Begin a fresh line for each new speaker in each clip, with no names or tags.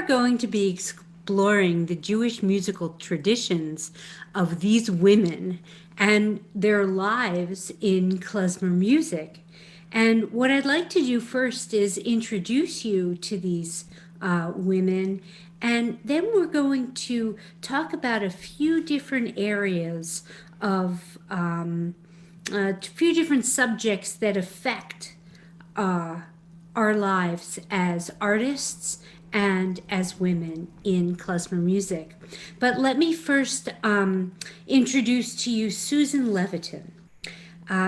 going to be exploring the Jewish musical traditions of these women and their lives in klezmer music. And what I'd like to do first is introduce you to these women, and then we're going to talk about a few different areas of a few different subjects that affect our lives as artists and as women in klezmer music. But let me first introduce to you Susan Leviton.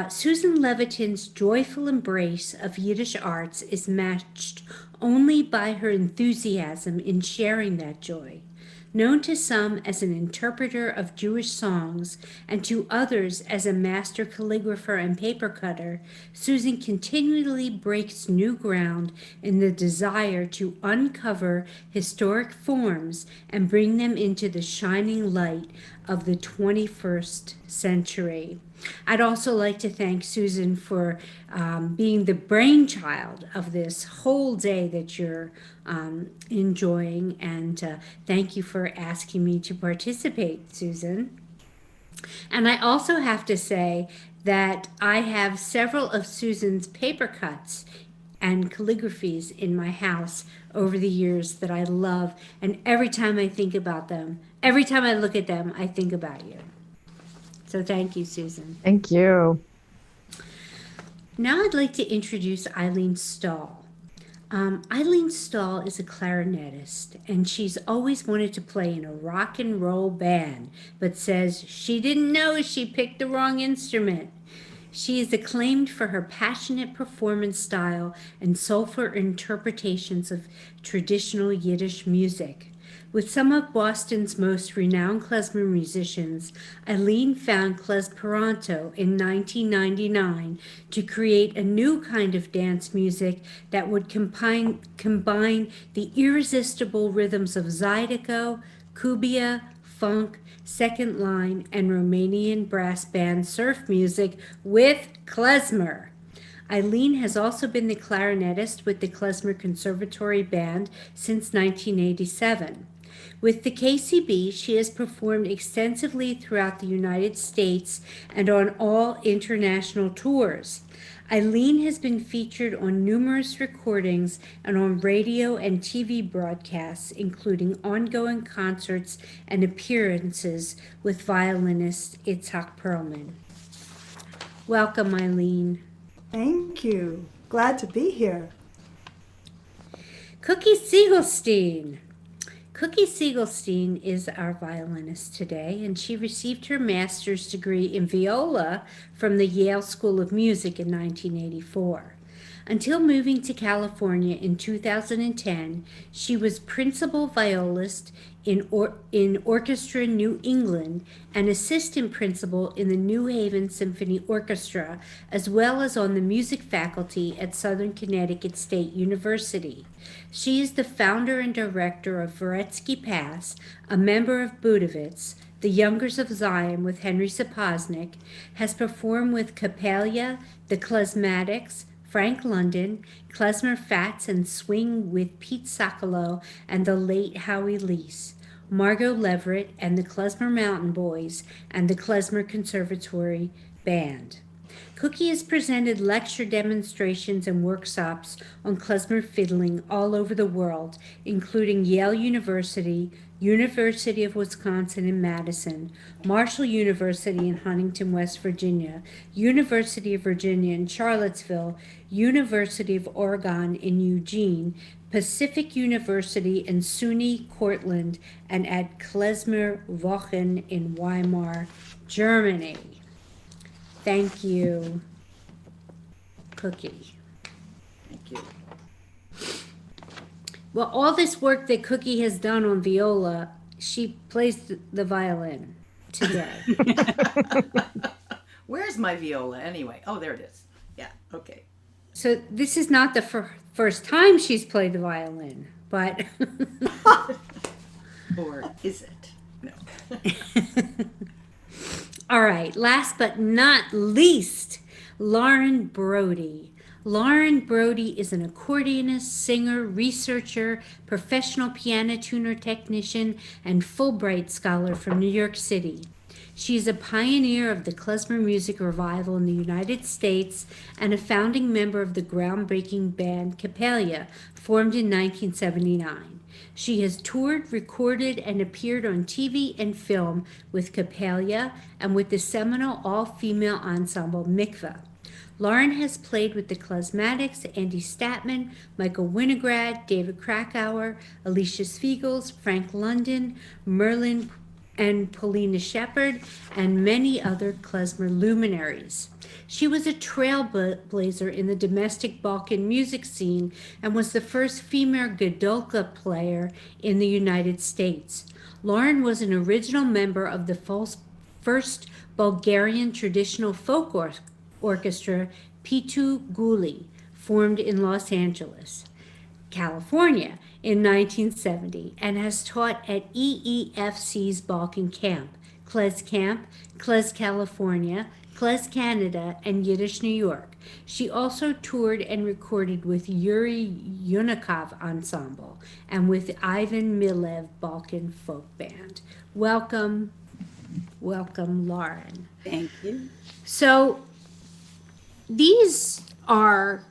Susan Leviton's joyful embrace of Yiddish arts is matched only by her enthusiasm in sharing that joy. Known to some as an interpreter of Jewish songs and to others as a master calligrapher and paper cutter, Susan continually breaks new ground in the desire to uncover historic forms and bring them into the shining light of the 21st century. I'd also like to thank Susan for being the brainchild of this whole day that you're enjoying, and thank you for asking me to participate, Susan. And I also have to say that I have several of Susan's paper cuts and calligraphies in my house over the years that I love, and every time I think about them, every time I look at them, I think about you. So thank you, Susan.
Thank you.
Now I'd like to introduce Eileen Stahl. Eileen Stahl is a clarinetist, and she's always wanted to play in a rock and roll band, but says she didn't know she picked the wrong instrument. She is acclaimed for her passionate performance style and soulful interpretations of traditional Yiddish music. With some of Boston's most renowned klezmer musicians, Eileen found klezperanto in 1999 to create a new kind of dance music that would combine the irresistible rhythms of zydeco, kubia, funk, second line, and Romanian brass band surf music with klezmer. Eileen has also been the clarinetist with the Klezmer Conservatory Band since 1987. With the KCB, she has performed extensively throughout the United States and on all international tours. Eileen has been featured on numerous recordings and on radio and TV broadcasts, including ongoing concerts and appearances with violinist Itzhak Perlman. Welcome, Eileen.
Thank you. Glad to be here.
Cookie Segelstein. Cookie Segelstein is our violinist today, and she received her master's degree in viola from the Yale School of Music in 1984. Until moving to California in 2010, she was principal violist in Orchestra New England and assistant principal in the New Haven Symphony Orchestra, as well as on the music faculty at Southern Connecticut State University. She is the founder and director of Varetsky Pass, a member of Budovitz, the Youngers of Zion with Henry Sapoznik, has performed with Capella, the Klezmatics, Frank London, Klezmer Fats and Swing with Pete Socolow and the late Howie Leese, Margot Leverett and the Klezmer Mountain Boys, and the Klezmer Conservatory Band. Cookie has presented lecture demonstrations and workshops on klezmer fiddling all over the world, including Yale University, University of Wisconsin in Madison, Marshall University in Huntington, West Virginia, University of Virginia in Charlottesville, University of Oregon in Eugene, Pacific University in SUNY Cortland, and at Klezmer Wochen in Weimar, Germany. Thank you, Cookie.
Thank you.
Well, all this work that Cookie has done on viola, she plays the violin today.
Where's my viola anyway? Oh, there it is. Yeah, okay.
So this is not the first time she's played the violin, but...
Or is it? No.
All right, last but not least, Lauren Brody. Lauren Brody is an accordionist, singer, researcher, professional piano tuner technician, and Fulbright scholar from New York City. She is a pioneer of the klezmer music revival in the United States and a founding member of the groundbreaking band Capella, formed in 1979. She has toured, recorded, and appeared on TV and film with Capella and with the seminal all-female ensemble Mikveh. Lauren has played with the Klezmatics, Andy Statman, Michael Winograd, David Krakauer, Alicia Spiegels, Frank London, Merlin and Paulina Shepard, and many other klezmer luminaries. She was a trailblazer in the domestic Balkan music scene and was the first female gadolka player in the United States. Lauren was an original member of the first Bulgarian traditional folk orchestra, Pitu Guli, formed in Los Angeles, California in 1970, and has taught at EEFC's Balkan Camp, Klez California, Klez Canada, and Yiddish New York. She also toured and recorded with Yuri Yunikov Ensemble and with Ivan Milev Balkan Folk Band. Welcome, Lauren.
Thank you.
So these are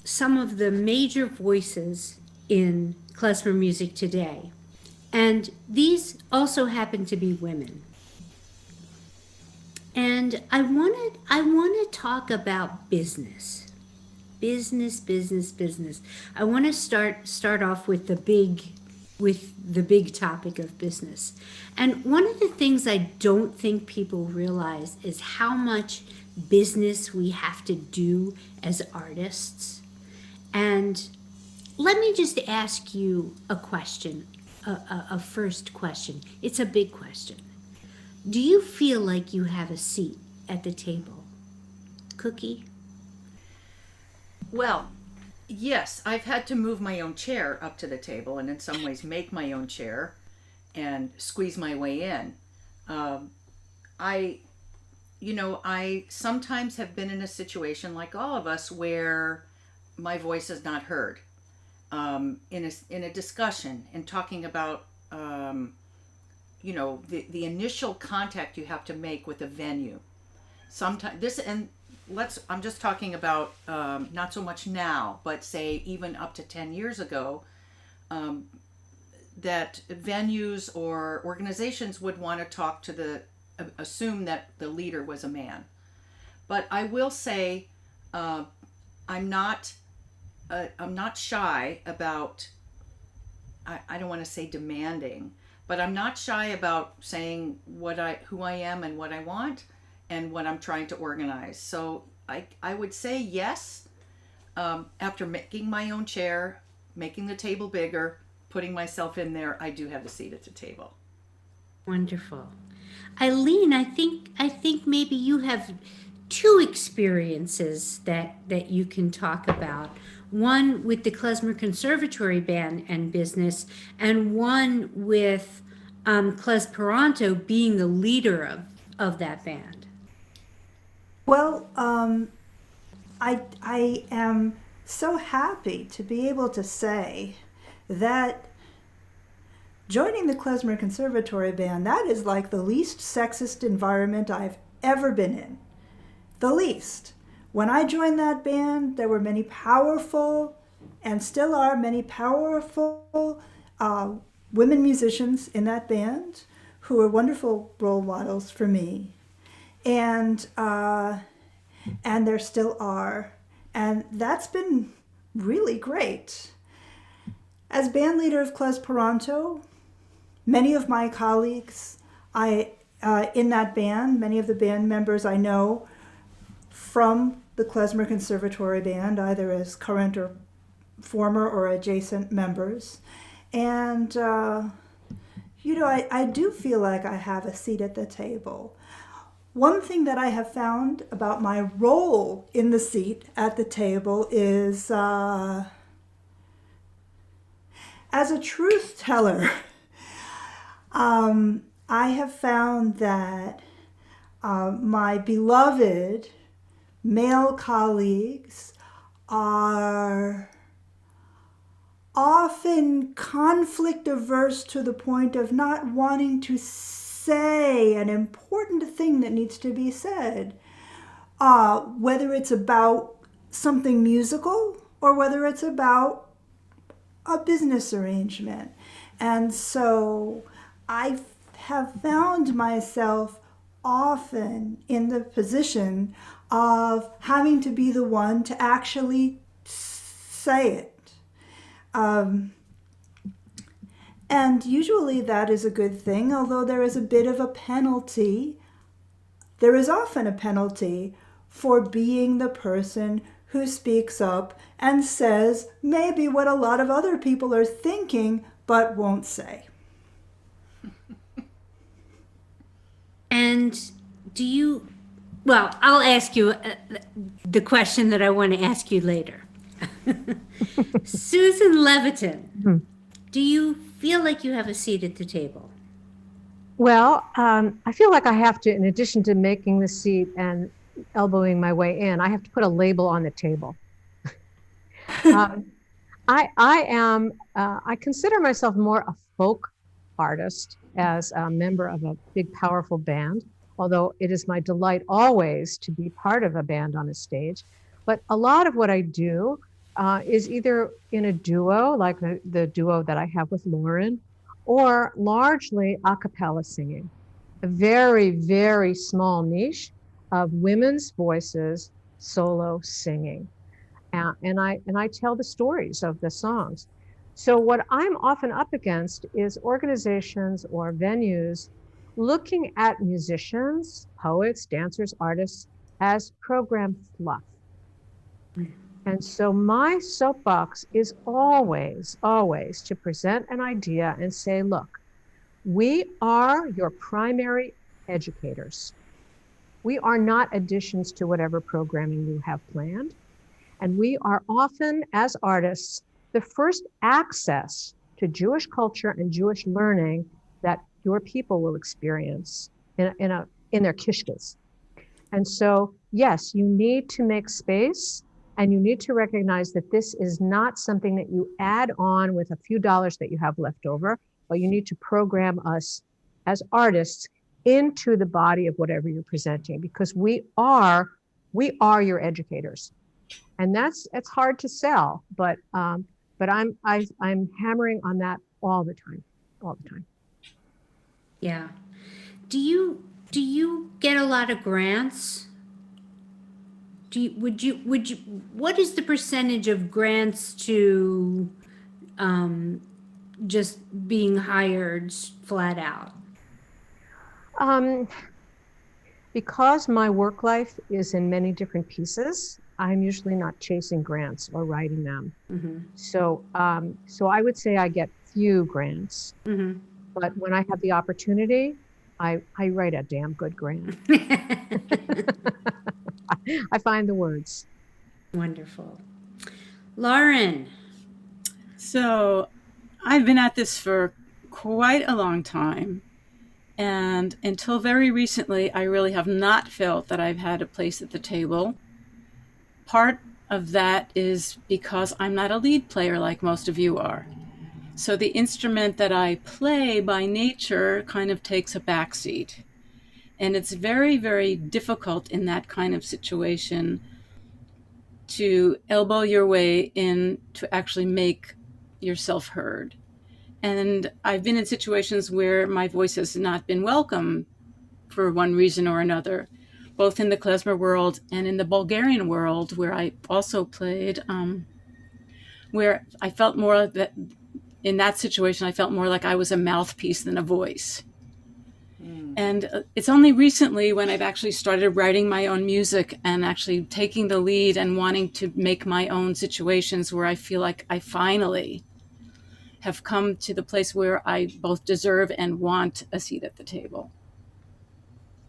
some of the major voices in klezmer music today. And these also happen to be women. And I want to talk about business. Business. I want to start off with the big topic of business. And one of the things I don't think people realize is how much business we have to do as artists. And let me just ask you a question, a first question. It's a big question. Do you feel like you have a seat at the table? Cookie?
Well, yes, I've had to move my own chair up to the table and in some ways make my own chair and squeeze my way in. I sometimes have been in a situation like all of us where my voice is not heard in a discussion and talking about the initial contact you have to make with a venue. Sometimes I'm just talking about not so much now, but say even up to 10 years ago, that venues or organizations would want to talk to assume that the leader was a man. But I will say, I'm not shy about, I don't want to say demanding, but I'm not shy about saying who I am and what I want and what I'm trying to organize. So I would say yes, after making my own chair, making the table bigger, putting myself in there, I do have a seat at the table.
Wonderful. Eileen, I think maybe you have two experiences that you can talk about. One with the Klezmer Conservatory Band and business, and one with Klezperanto being the leader of that band.
Well, I am so happy to be able to say that joining the Klezmer Conservatory Band, that is like the least sexist environment I've ever been in. The least. When I joined that band, there were many powerful, and still are many powerful women musicians in that band who are wonderful role models for me. And there still are. And that's been really great. As band leader of Klezperanto, many of my colleagues in that band, many of the band members I know from the Klezmer Conservatory Band, either as current or former or adjacent members. And, I do feel like I have a seat at the table. One thing that I have found about my role in the seat at the table is, as a truth teller, I have found that my beloved male colleagues are often conflict averse to the point of not wanting to say an important thing that needs to be said, whether it's about something musical or whether it's about a business arrangement. And so I have found myself often in the position of having to be the one to actually say it. And usually that is a good thing, although there is a bit of a penalty. There is often a penalty for being the person who speaks up and says maybe what a lot of other people are thinking but won't say.
And do you, well, I'll ask you the question that I want to ask you later. Susan Leviton, do you feel like you have a seat at the table?
Well, I feel like I have to, in addition to making the seat and elbowing my way in, I have to put a label on the table. I consider myself more a folk artist as a member of a big, powerful band, although it is my delight always to be part of a band on a stage. But a lot of what I do is either in a duo, like the duo that I have with Lauren, or largely a cappella singing, a very, very small niche of women's voices solo singing. And I tell the stories of the songs. So what I'm often up against is organizations or venues looking at musicians, poets, dancers, artists as program fluff. And so my soapbox is always, always to present an idea and say, look, we are your primary educators. We are not additions to whatever programming you have planned. And we are often, as artists, the first access to Jewish culture and Jewish learning that your people will experience in their kishkas. And so, yes, you need to make space, and you need to recognize that this is not something that you add on with a few dollars that you have left over, but you need to program us as artists into the body of whatever you're presenting, because we are your educators. And it's hard to sell, but I'm hammering on that all the time.
Yeah. Do you get a lot of grants? What is the percentage of grants to just being hired flat out?
Because my work life is in many different pieces, I'm usually not chasing grants or writing them. Mm-hmm. So I would say I get few grants, mm-hmm. But when I have the opportunity, I write a damn good grant. I find the words.
Wonderful. Lauren.
So I've been at this for quite a long time. And until very recently, I really have not felt that I've had a place at the table. Part of that is because I'm not a lead player like most of you are. So the instrument that I play by nature kind of takes a backseat. And it's very, very difficult in that kind of situation to elbow your way in to actually make yourself heard. And I've been in situations where my voice has not been welcome for one reason or another, both in the klezmer world and in the Bulgarian world, where I also played, where I felt more that in that situation, I felt more like I was a mouthpiece than a voice. And it's only recently when I've actually started writing my own music and actually taking the lead and wanting to make my own situations where I feel like I finally have come to the place where I both deserve and want a seat at the table.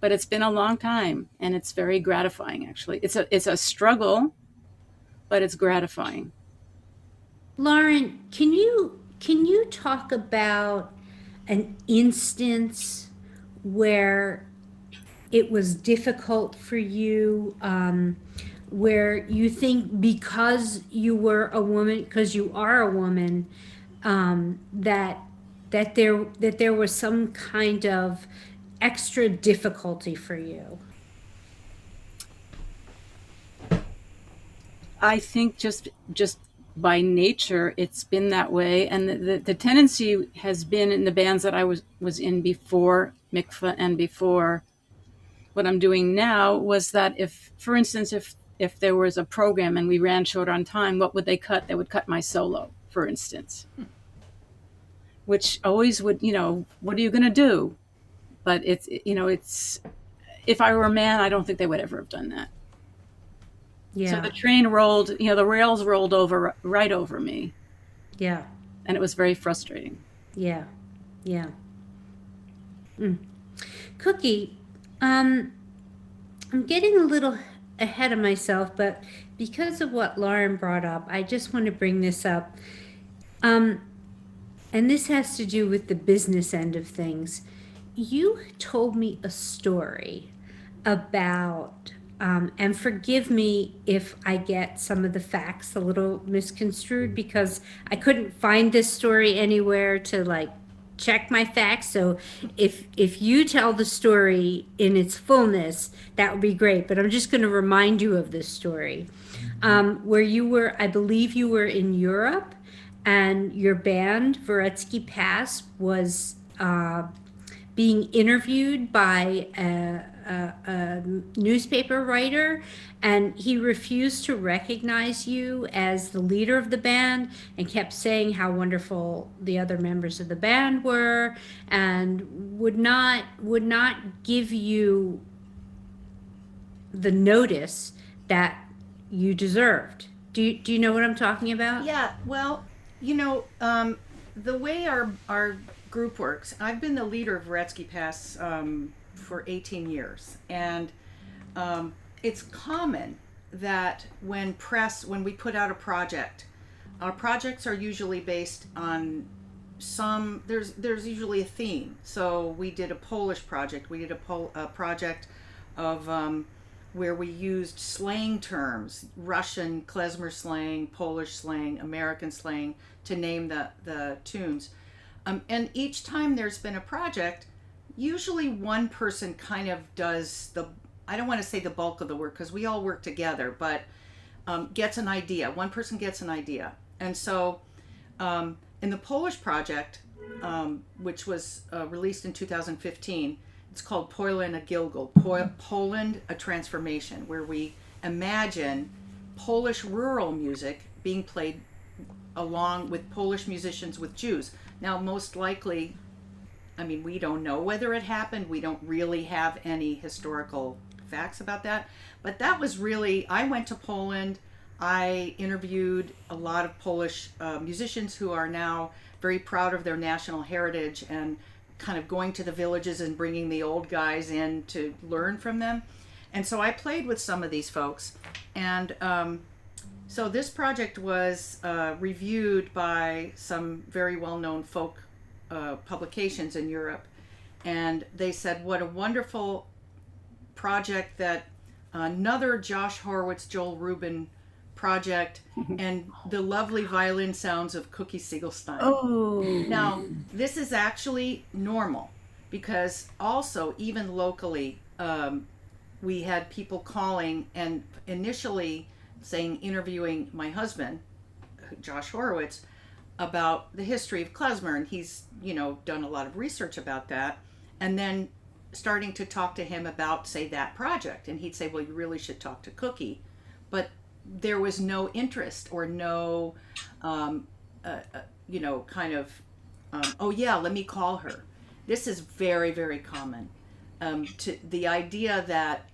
But it's been a long time, and it's very gratifying, actually. It's a struggle, but it's gratifying.
Lauren, can you talk about an instance where it was difficult for you, where you think because you were a woman, because you are a woman, that there was some kind of extra difficulty for you?
I think just by nature it's been that way, and the tendency has been in the bands that I was in before mikveh and before what I'm doing now, was that if, for instance, if there was a program and we ran short on time, what would they cut? They would cut my solo, for instance, which always would, what are you going to do? But it's if I were a man, I don't think they would ever have done that.
Yeah.
So the train rolled, the rails rolled over right over me.
Yeah.
And it was very frustrating.
Yeah. Yeah. Cookie, I'm getting a little ahead of myself, but because of what Lauren brought up, I just want to bring this up. And this has to do with the business end of things. You told me a story about, and forgive me if I get some of the facts a little misconstrued, because I couldn't find this story anywhere to check my facts. So if you tell the story in its fullness, that would be great. But I'm just going to remind you of this story, where you were, I believe you were in Europe, and your band, Voretsky Pass, was being interviewed by a newspaper writer, and he refused to recognize you as the leader of the band and kept saying how wonderful the other members of the band were, and would not give you the notice that you deserved. Do you know what I'm talking about?
Yeah, well, the way our group works, I've been the leader of Voretsky Pass for 18 years, and it's common that when we put out a project, our projects are usually based on there's usually a theme. So we did a Polish project, we did a project of where we used slang terms, Russian klezmer slang, Polish slang, American slang, to name the tunes. And each time there's been a project, usually one person kind of does I don't want to say the bulk of the work, because we all work together, but gets an idea. One person gets an idea. And so in the Polish project, which was released in 2015, it's called Poland a Gilgul, Poland a Transformation, where we imagine Polish rural music being played along with Polish musicians with Jews. Now, most likely, we don't know whether it happened. We don't really have any historical facts about that. But that was really, I went to Poland. I interviewed a lot of Polish musicians who are now very proud of their national heritage and kind of going to the villages and bringing the old guys in to learn from them. And so I played with some of these folks. And so this project was reviewed by some very well-known folk publications in Europe. And they said, what a wonderful project, that another Josh Horowitz, Joel Rubin project, and the lovely violin sounds of Cookie Segelstein.
Oh.
Now, this is actually normal, because also, even locally, we had people calling and initially interviewing my husband, Josh Horowitz, about the history of klezmer, and he's, done a lot of research about that, and then starting to talk to him about, say, that project, and he'd say, well, you really should talk to Cookie. But there was no interest or no, kind of, oh yeah, let me call her. This is very, very common. To the idea that,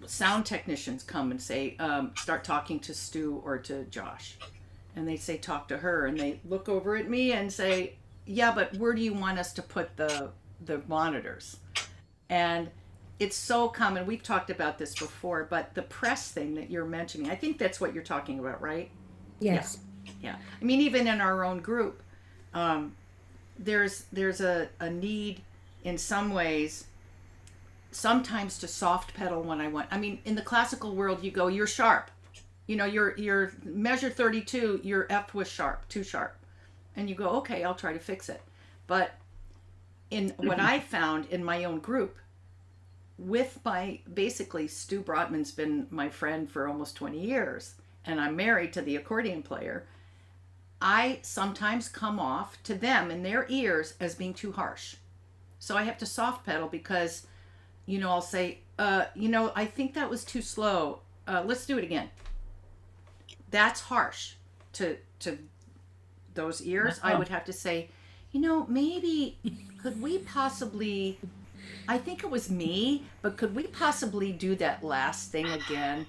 sound technicians come and say, start talking to Stu or to Josh. And they say, talk to her. And they look over at me and say, yeah, but where do you want us to put the monitors? And it's so common. We've talked about this before, but the press thing that you're mentioning, I think that's what you're talking about, right?
Yes.
Yeah. Even in our own group, there's a need in some ways sometimes to soft pedal when I want. I mean, in the classical world, you go, you're sharp. You know, you're measure 32, your F was sharp, too sharp. And you go, okay, I'll try to fix it. But in what I found in my own group, with basically Stu Brotman's been my friend for almost 20 years, and I'm married to the accordion player, I sometimes come off to them in their ears as being too harsh. So I have to soft pedal because, I'll say, I think that was too slow. Let's do it again. That's harsh to those ears. I would have to say, maybe could we possibly, I think it was me, but could we possibly do that last thing again?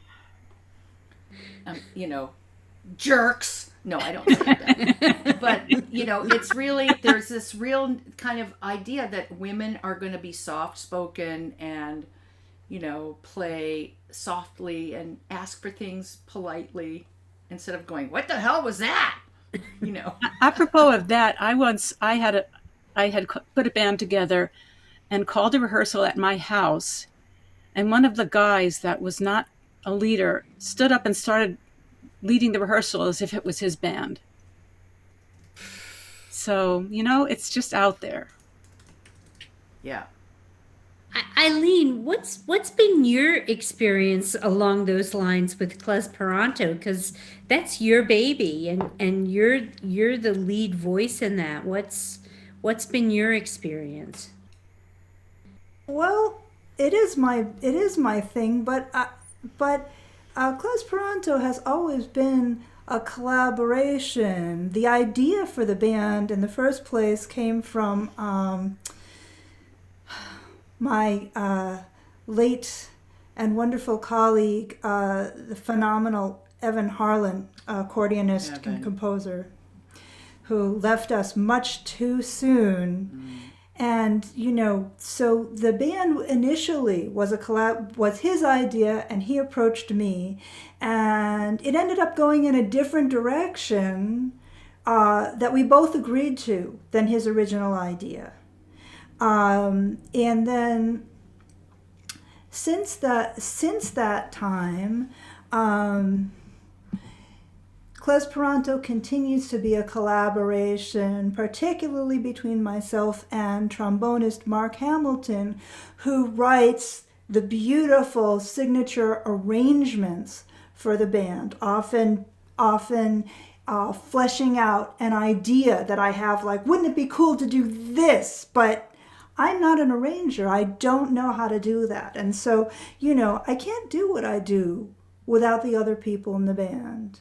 Jerks. No, I don't say that. But, it's really, there's this real kind of idea that women are going to be soft-spoken and, play softly and ask for things politely instead of going, what the hell was that?
Apropos of that, I had put a band together and called a rehearsal at my house, and one of the guys that was not a leader stood up and started leading the rehearsal as if it was his band. So, it's just out there.
Yeah.
Eileen, what's been your experience along those lines with Klezperanto? Because that's your baby, and you're the lead voice in that. What's been your experience?
Well, it is my thing, but Klezperanto has always been a collaboration. The idea for the band in the first place came from my late and wonderful colleague, the phenomenal Evan Harlan, accordionist and composer, who left us much too soon. And, so the band initially was was his idea, and he approached me, and it ended up going in a different direction that we both agreed to than his original idea. And then since that time, Klezperanto continues to be a collaboration, particularly between myself and trombonist Mark Hamilton, who writes the beautiful signature arrangements for the band, often fleshing out an idea that I have, like, wouldn't it be cool to do this? But I'm not an arranger. I don't know how to do that. And so, I can't do what I do without the other people in the band.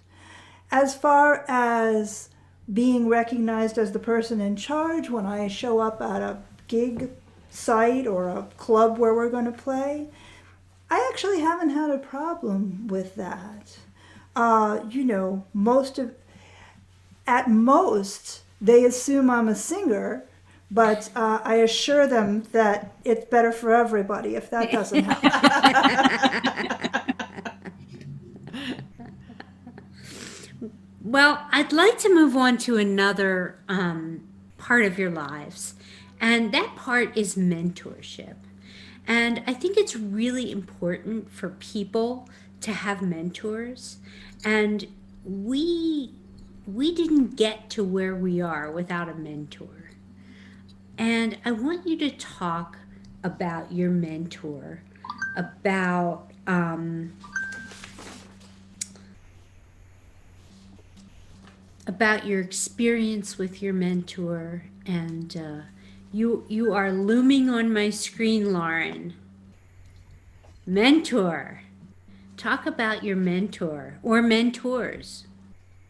As far as being recognized as the person in charge when I show up at a gig site or a club where we're going to play, I actually haven't had a problem with that. At most, they assume I'm a singer, but I assure them that it's better for everybody if that doesn't happen.
Well, I'd like to move on to another part of your lives, and that part is mentorship. And I think it's really important for people to have mentors, and we didn't get to where we are without a mentor. And I want you to talk about your mentor, about your experience with your mentor. And you are looming on my screen, Lauren. Mentor. Talk about your mentor or mentors.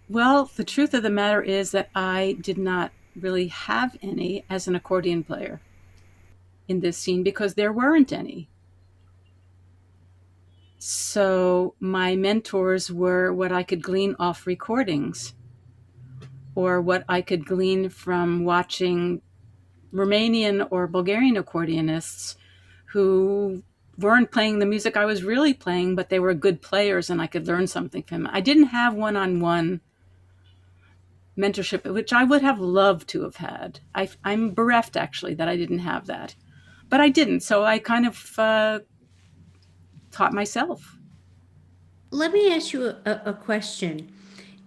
Well, the truth of the matter is that I did not really have any as an accordion player in this scene because there weren't any. So my mentors were what I could glean off recordings or what I could glean from watching Romanian or Bulgarian accordionists who weren't playing the music I was really playing, but they were good players and I could learn something from them. I didn't have one-on-one mentorship, which I would have loved to have had. I'm bereft, actually, that I didn't have that. but I didn't. So I kind of taught myself.
Let me ask you a question.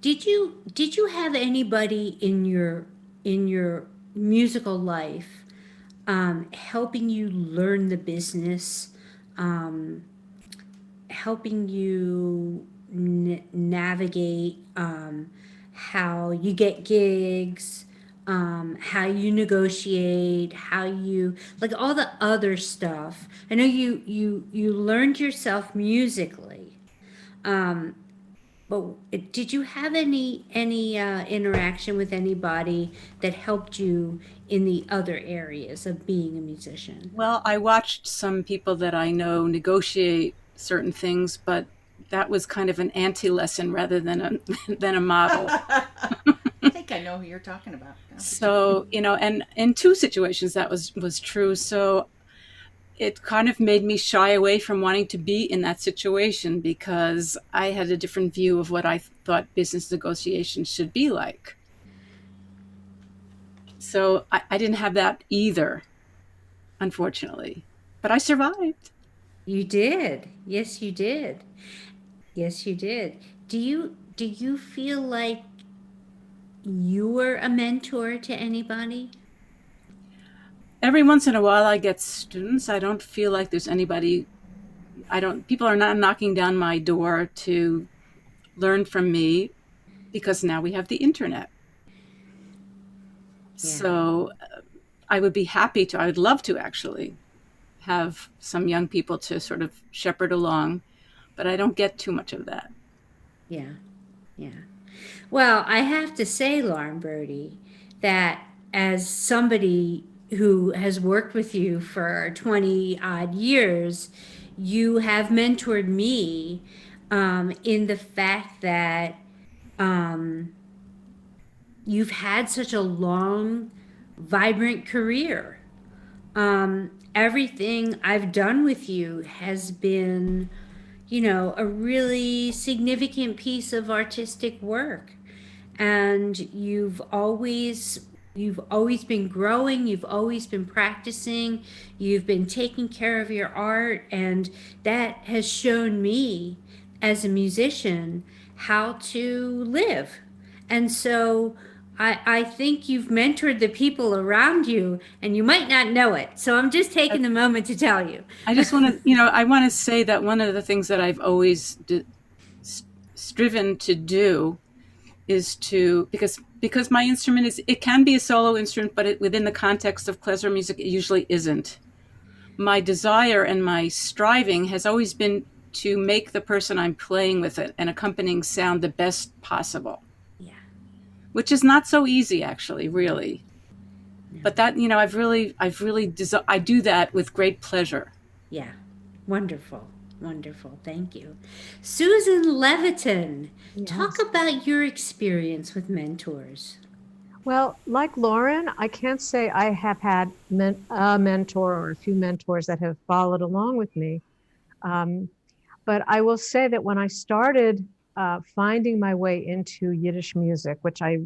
Did you have anybody in your musical life helping you learn the business, um, helping you navigate how you get gigs, how you negotiate, how you like all the other stuff? I know you learned yourself musically, um, but did you have any interaction with anybody that helped you in the other areas of being a musician?
Well, I watched some people that I know negotiate certain things, but that was kind of an anti-lesson rather than a than a model.
I think I know who you're talking about.
So, and in two situations that was true. So it kind of made me shy away from wanting to be in that situation because I had a different view of what I thought business negotiations should be like. So I didn't have that either, unfortunately, but I survived.
You did. Yes, you did. Yes, you did. Do you feel like you were a mentor to anybody?
Every once in a while I get students. I don't feel like there's anybody, people are not knocking down my door to learn from me because now we have the internet.
Yeah.
So I would love to actually have some young people to sort of shepherd along, but I don't get too much of that.
Yeah. Yeah. Well, I have to say, Lauren Brody, that as somebody who has worked with you for 20 odd years, you have mentored me in the fact that um, you've had such a long, vibrant career. Everything I've done with you has been, a really significant piece of artistic work. And you've always been growing, you've always been practicing, you've been taking care of your art, and that has shown me as a musician how to live. And so I think you've mentored the people around you, and you might not know it. So I'm just taking the moment to tell you.
I just want to, I want to say that one of the things that I've always striven to do is to, because my instrument it can be a solo instrument, but within the context of klezmer music, it usually isn't. My desire and my striving has always been to make the person I'm playing with it and accompanying sound the best possible.
Yeah.
Which is not so easy, actually, really. Yeah. But that, I do that with great pleasure.
Yeah. Wonderful. Wonderful. Thank you. Susan Leviton,
Yes.
talk about your experience with mentors.
Well, like Lauren, I can't say I have had a mentor or a few mentors that have followed along with me. But I will say that when I started finding my way into Yiddish music, which I,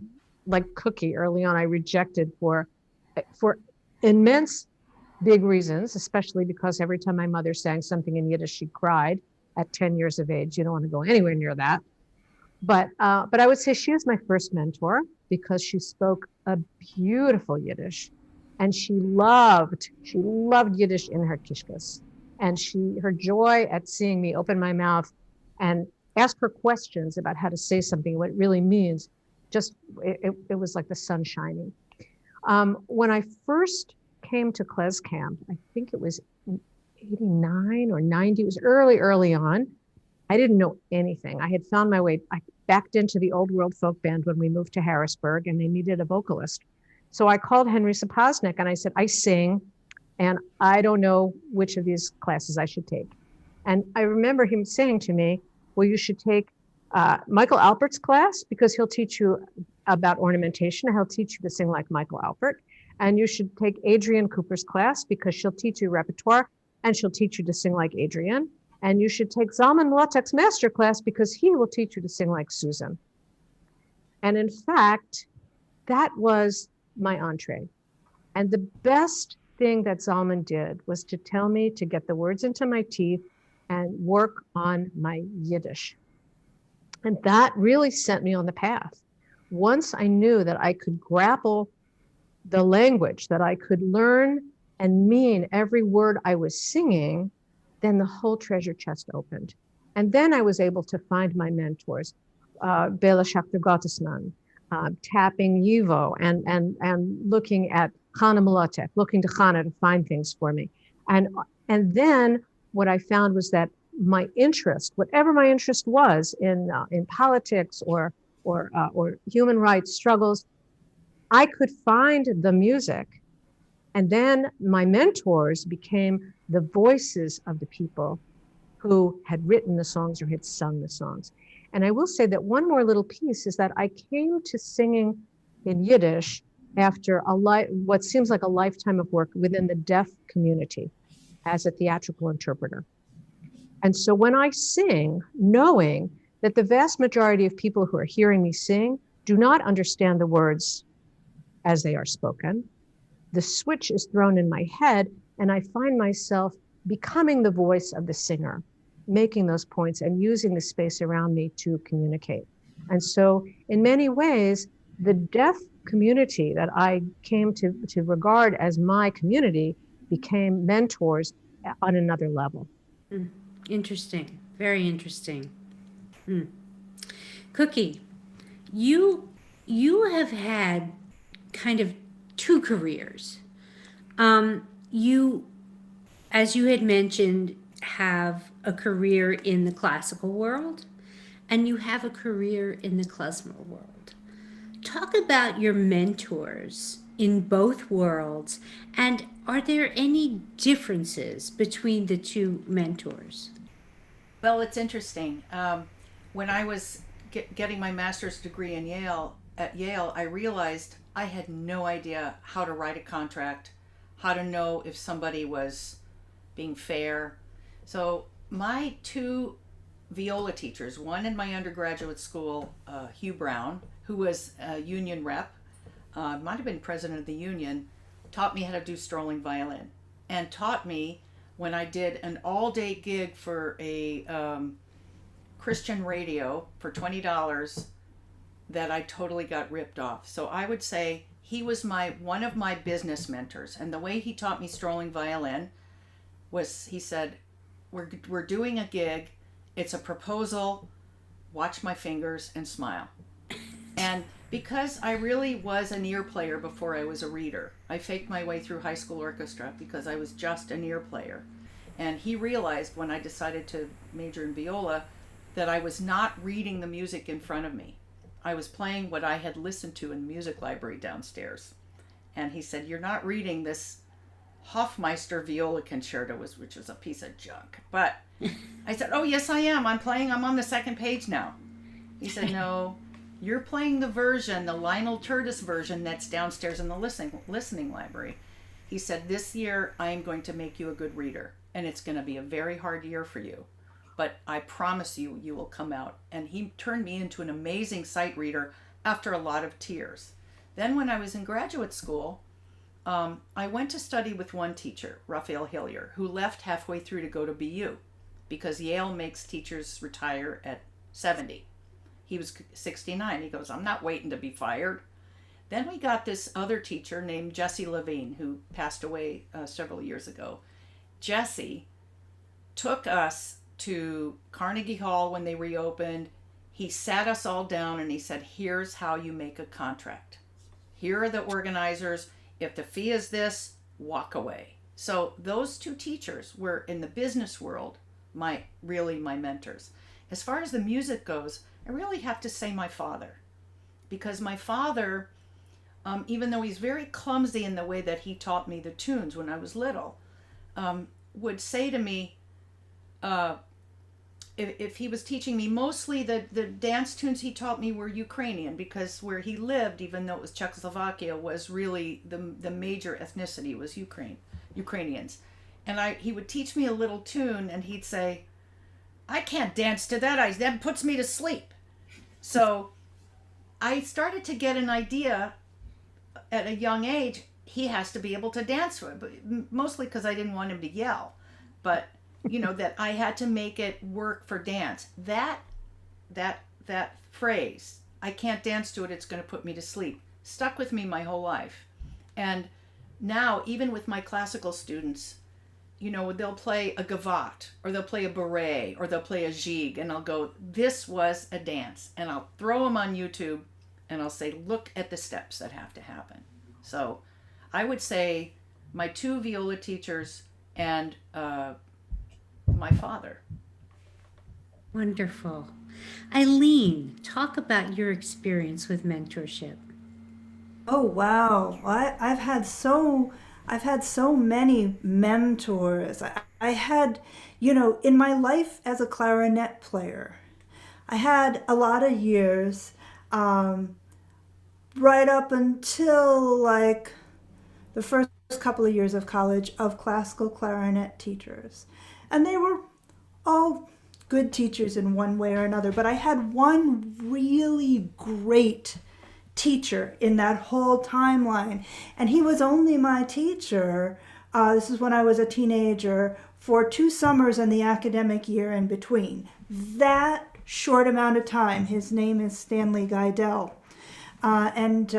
like Cookie early on, I rejected for immense big reasons, especially because every time my mother sang something in Yiddish, she cried at 10 years of age. You don't want to go anywhere near that. But I would say she was my first mentor because she spoke a beautiful Yiddish, and she loved Yiddish in her kishkas. And her joy at seeing me open my mouth and ask her questions about how to say something, what it really means, it was like the sun shining. When I first came to Klez Camp, I think it was 89 or 90, it was early on. I didn't know anything. I had found my way. I backed into the Old World Folk Band when we moved to Harrisburg, and they needed a vocalist. So I called Henry Sapoznik and I said, I sing, and I don't know which of these classes I should take. And I remember him saying to me, well, you should take Michael Alpert's class because he'll teach you about ornamentation. He'll teach you to sing like Michael Alpert. And you should take Adrienne Cooper's class because she'll teach you repertoire and she'll teach you to sing like Adrienne. And you should take Zalman Mlotek's master class because he will teach you to sing like Susan. And in fact, that was my entree. And the best thing that Zalman did was to tell me to get the words into my teeth and work on my Yiddish. And that really sent me on the path. Once I knew that I could grapple the language, that I could learn and mean every word I was singing, then the whole treasure chest opened. And then I was able to find my mentors, Bela Shachter Gottesman, tapping Yivo, and looking at Chana Molotek, looking to Chana to find things for me. And then what I found was that my interest, whatever my interest was in politics or human rights struggles, I could find the music. And then my mentors became the voices of the people who had written the songs or had sung the songs. And I will say that one more little piece is that I came to singing in Yiddish after what seems like a lifetime of work within the deaf community as a theatrical interpreter. And so when I sing, knowing that the vast majority of people who are hearing me sing do not understand the words as they are spoken, the switch is thrown in my head, and I find myself becoming the voice of the singer, making those points and using the space around me to communicate. And so in many ways, the deaf community that I came to regard as my community became mentors on another level.
Interesting. Very interesting. Cookie, you have had kind of two careers. You, as you had mentioned, have a career in the classical world, and you have a career in the klezmer world. Talk about your mentors in both worlds, and are there any differences between the two mentors?
Well, it's interesting. When I was getting my master's degree at Yale, I realized I had no idea how to write a contract, how to know if somebody was being fair. So my two viola teachers, one in my undergraduate school, Hugh Brown, who was a union rep, might have been president of the union, taught me how to do strolling violin, and taught me when I did an all-day gig for a Christian radio for $20 that I totally got ripped off. So I would say he was one of my business mentors, and the way he taught me strolling violin was, he said, we're doing a gig, it's a proposal, watch my fingers and smile. And because I really was an ear player before I was a reader, I faked my way through high school orchestra because I was just an ear player. And he realized when I decided to major in viola that I was not reading the music in front of me. I was playing what I had listened to in the music library downstairs. And he said, you're not reading this Hofmeister viola concerto, which was a piece of junk. But I said, oh, yes, I am. I'm on the second page now. He said, no, you're playing the version, the Lionel Curtis version that's downstairs in the listening library. He said, this year I am going to make you a good reader, and it's going to be a very hard year for you. But I promise you, you will come out. And he turned me into an amazing sight reader after a lot of tears. Then when I was in graduate school, I went to study with one teacher, Raphael Hillier, who left halfway through to go to BU because Yale makes teachers retire at 70. He was 69. He goes, I'm not waiting to be fired. Then we got this other teacher named Jessie Levine, who passed away several years ago. Jessie took us to Carnegie Hall when they reopened. He sat us all down and he said, here's how you make a contract. Here are the organizers. If the fee is this, walk away. So those two teachers were in the business world, my mentors. As far as the music goes, I really have to say my father, because my father, even though he's very clumsy in the way that he taught me the tunes when I was little, would say to me, if he was teaching me, mostly the dance tunes he taught me were Ukrainian, because where he lived, even though it was Czechoslovakia, was really the major ethnicity was Ukrainians. And he would teach me a little tune and he'd say, I can't dance to that. That puts me to sleep. So I started to get an idea at a young age he has to be able to dance for it, but mostly because I didn't want him to yell. But that I had to make it work for dance. That phrase, I can't dance to it, it's going to put me to sleep, stuck with me my whole life. And now, even with my classical students, they'll play a gavotte, or they'll play a beret, or they'll play a jig, and I'll go, this was a dance. And I'll throw them on YouTube, and I'll say, look at the steps that have to happen. So I would say my 2 viola teachers and my father.
Wonderful. Eileen, talk about your experience with mentorship.
Oh wow. I've had so many mentors. I had, in my life as a clarinet player, I had a lot of years, right up until like the first couple of years of college, of classical clarinet teachers. And they were all good teachers in one way or another, but I had one really great teacher in that whole timeline, and he was only my teacher. This is when I was a teenager, for 2 summers and the academic year in between. That short amount of time. His name is Stanley Geidel, and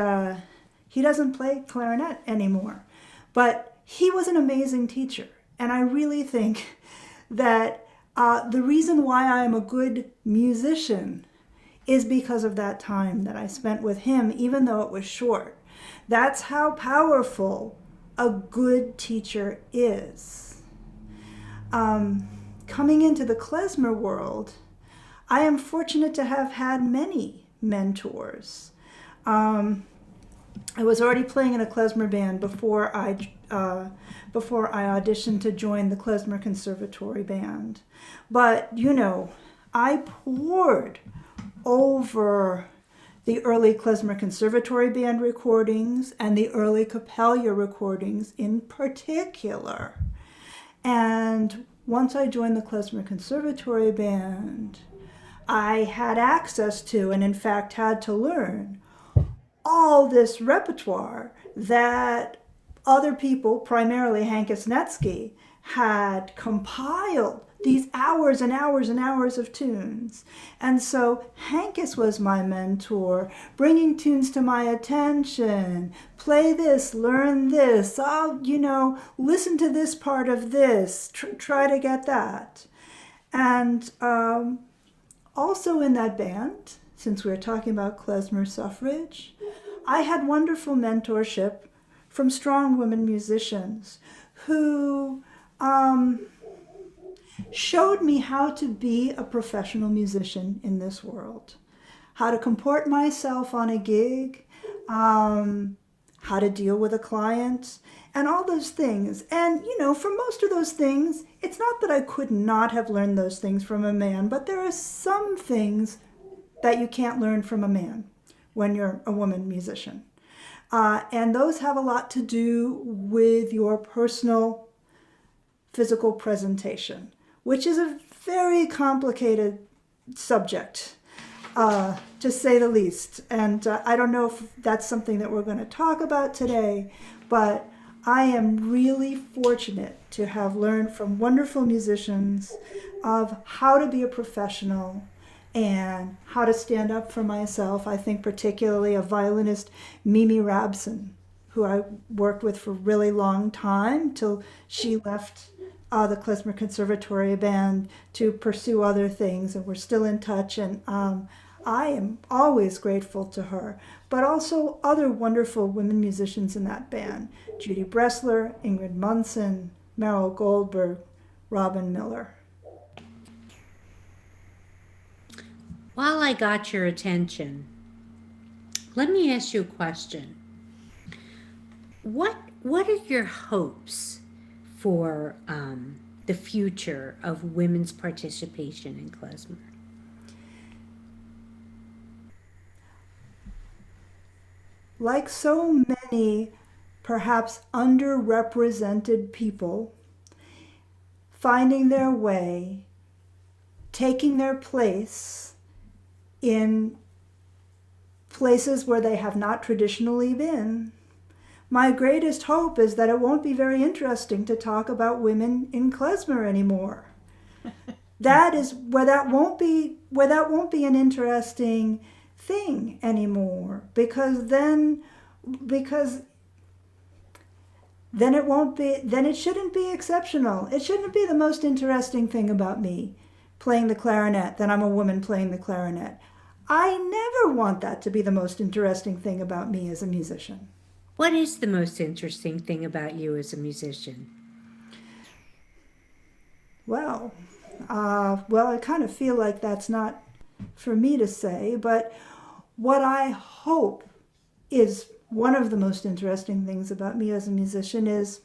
he doesn't play clarinet anymore, but he was an amazing teacher. And I really think that the reason why I'm a good musician is because of that time that I spent with him, even though it was short. That's how powerful a good teacher is. Coming into the klezmer world, I am fortunate to have had many mentors. I was already playing in a klezmer band before I auditioned to join the Klezmer Conservatory Band. But, I poured over the early Klezmer Conservatory Band recordings and the early Capella recordings in particular. And once I joined the Klezmer Conservatory Band, I had access to, and in fact had to learn, all this repertoire that other people, primarily Hank Snetsky, had compiled, these hours and hours and hours of tunes. And so Hankus was my mentor, bringing tunes to my attention. Play this, learn this, listen to this part of this, try to get that. And also in that band, since we were talking about Klezmer Suffrage, I had wonderful mentorship from strong women musicians who showed me how to be a professional musician in this world, how to comport myself on a gig, how to deal with a client, and all those things. And, for most of those things, it's not that I could not have learned those things from a man, but there are some things that you can't learn from a man when you're a woman musician. And those have a lot to do with your personal physical presentation, which is a very complicated subject, to say the least. And I don't know if that's something that we're going to talk about today, but I am really fortunate to have learned from wonderful musicians of how to be a professional and how to stand up for myself. I think particularly of violinist Mimi Rabson, who I worked with for a really long time till she left the Klezmer Conservatory Band to pursue other things, and we're still in touch, and I am always grateful to her. But also other wonderful women musicians in that band: Judy Bressler, Ingrid Munson, Meryl Goldberg, Robin Miller.
While I got your attention, let me ask you a question. What are your hopes for the future of women's participation in klezmer?
Like so many perhaps underrepresented people, finding their way, taking their place in places where they have not traditionally been, my greatest hope is that it won't be very interesting to talk about women in klezmer anymore. That is where that won't be an interesting thing anymore, because then it shouldn't be exceptional. It shouldn't be the most interesting thing about me playing the clarinet that I'm a woman playing the clarinet. I never want that to be the most interesting thing about me as a musician.
What is the most interesting thing about you as a musician?
Well, I kind of feel like that's not for me to say, but what I hope is one of the most interesting things about me as a musician is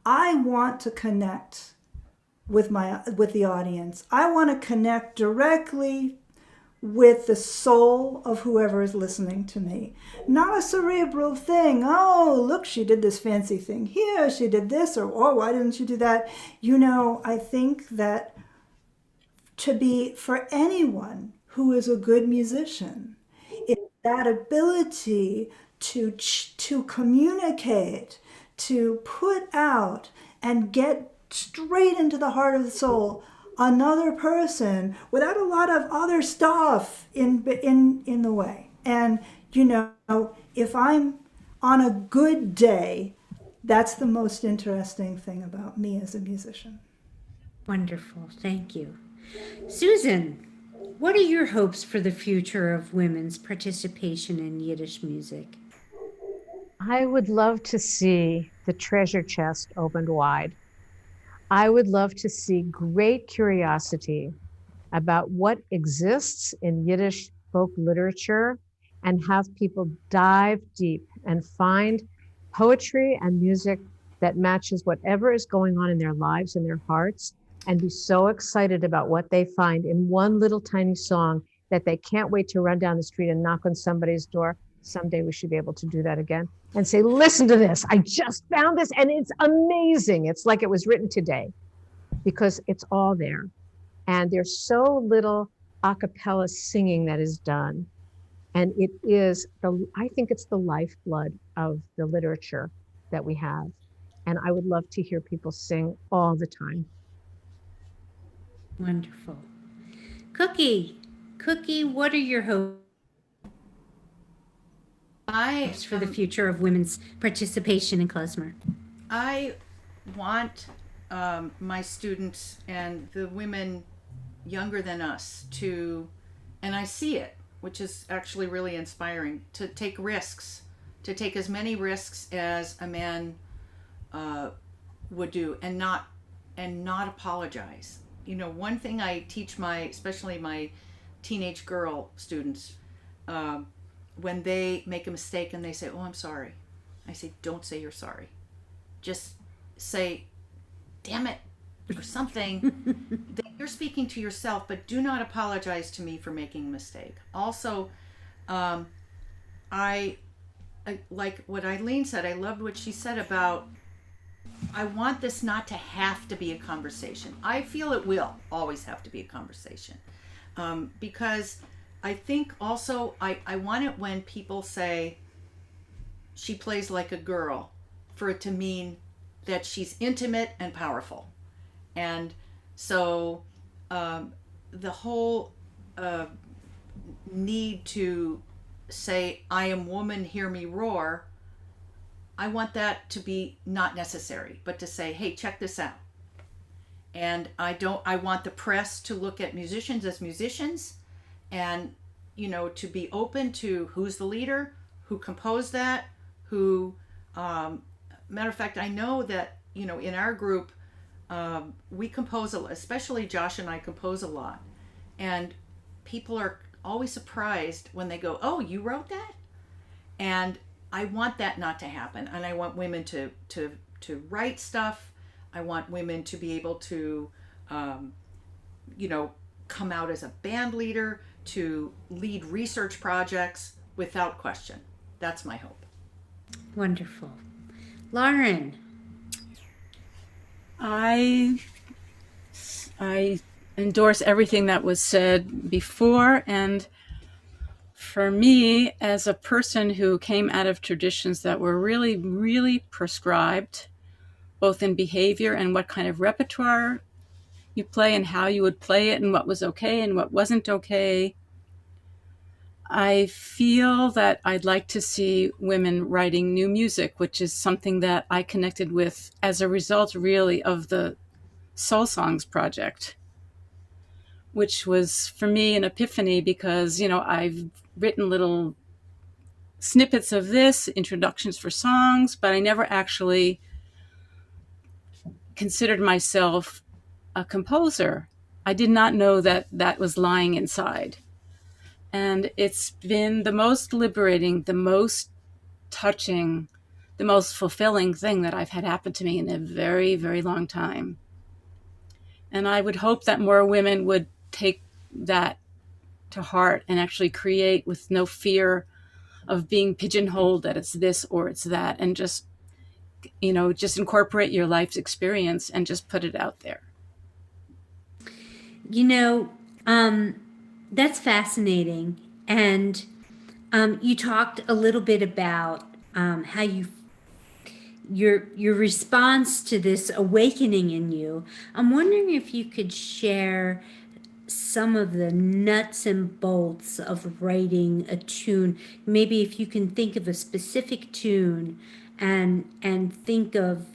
I want to connect with the audience. I want to connect directly with the soul of whoever is listening to me. Not a cerebral thing. Oh, look, she did this fancy thing here. She did this, or oh, why didn't she do that? I think that for anyone who is a good musician, it's that ability to communicate, to put out and get straight into the heart of the soul another person without a lot of other stuff in the way. And if I'm on a good day, that's the most interesting thing about me as a musician.
Wonderful. Thank you. Susan, what are your hopes for the future of women's participation in Yiddish music?
I would love to see the treasure chest opened wide. I would love to see great curiosity about what exists in Yiddish folk literature and have people dive deep and find poetry and music that matches whatever is going on in their lives and their hearts, and be so excited about what they find in one little tiny song that they can't wait to run down the street and knock on somebody's door. Someday we should be able to do that again and say, listen to this. I just found this and it's amazing. It's like it was written today, because it's all there. And there's so little a cappella singing that is done. And I think it's the lifeblood of the literature that we have. And I would love to hear people sing all the time.
Wonderful. Cookie, what are your hopes for the future of women's participation in klezmer?
I want my students and the women younger than us and I see it, which is actually really inspiring, to take risks, to take as many risks as a man would do, and not apologize. One thing I teach especially my teenage girl students, when they make a mistake and they say, oh, I'm sorry, I say, don't say you're sorry. Just say, damn it, or something. That you're speaking to yourself, but do not apologize to me for making a mistake. Also, I like what Eileen said. I loved what she said about, I want this not to have to be a conversation. I feel it will always have to be a conversation. Because I think also I want it when people say she plays like a girl, for it to mean that she's intimate and powerful. And so the whole need to say, I am woman, hear me roar, I want that to be not necessary, but to say, hey, check this out. And I want the press to look at musicians as musicians, and to be open to who's the leader, who composed that, matter of fact, I know that in our group we compose especially Josh and I compose a lot, and people are always surprised when they go, oh, you wrote that? And I want that not to happen, and I want women to write stuff. I want women to be able to come out as a band leader, to lead research projects without question. That's my hope.
Wonderful. Lauren.
I endorse everything that was said before, and For me, as a person who came out of traditions that were really, really prescribed, both in behavior and what kind of repertoire you play and how you would play it and what was okay and what wasn't okay, I feel that I'd like to see women writing new music, which is something that I connected with as a result, really, of the Soul Songs project, which was for me an epiphany because, I've written little snippets of this, introductions for songs, but I never actually considered myself a composer. I did not know that that was lying inside. And it's been the most liberating, the most touching, the most fulfilling thing that I've had happen to me in a very, very long time. And I would hope that more women would take that to heart and actually create with no fear of being pigeonholed that it's this or it's that, and just incorporate your life's experience and just put it out there.
You know, that's fascinating. And you talked a little bit about how your response to this awakening in you. I'm wondering if you could share some of the nuts and bolts of writing a tune. Maybe if you can think of a specific tune and think of,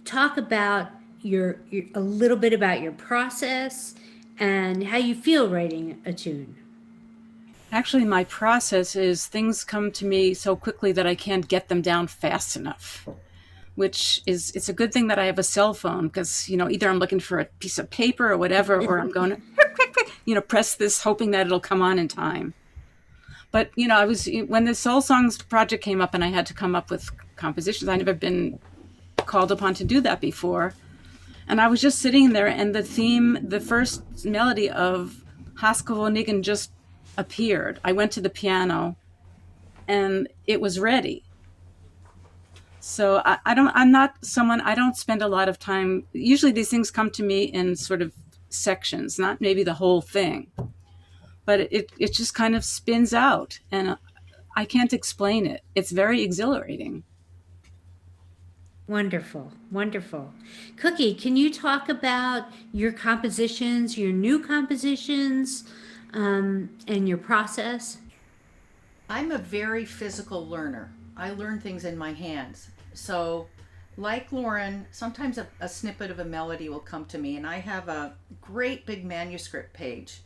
talk about your a little bit about your process and how you feel writing a tune.
Actually, my process is things come to me so quickly that I can't get them down fast enough, which is, it's a good thing that I have a cell phone because, either I'm looking for a piece of paper or whatever, or I'm going to, press this hoping that it'll come on in time. But, when the Soul Songs project came up and I had to come up with compositions, I'd never been called upon to do that before. And I was just sitting there and the first melody of Haskell-Nigan just appeared. I went to the piano and it was ready. So I don't spend a lot of time. Usually these things come to me in sort of sections, not maybe the whole thing, but it just kind of spins out and I can't explain it. It's very exhilarating.
Wonderful, wonderful. Cookie, can you talk about your compositions, your new compositions, and your process?
I'm a very physical learner. I learn things in my hands. So, like Lauren, sometimes a snippet of a melody will come to me, and I have a great big manuscript page.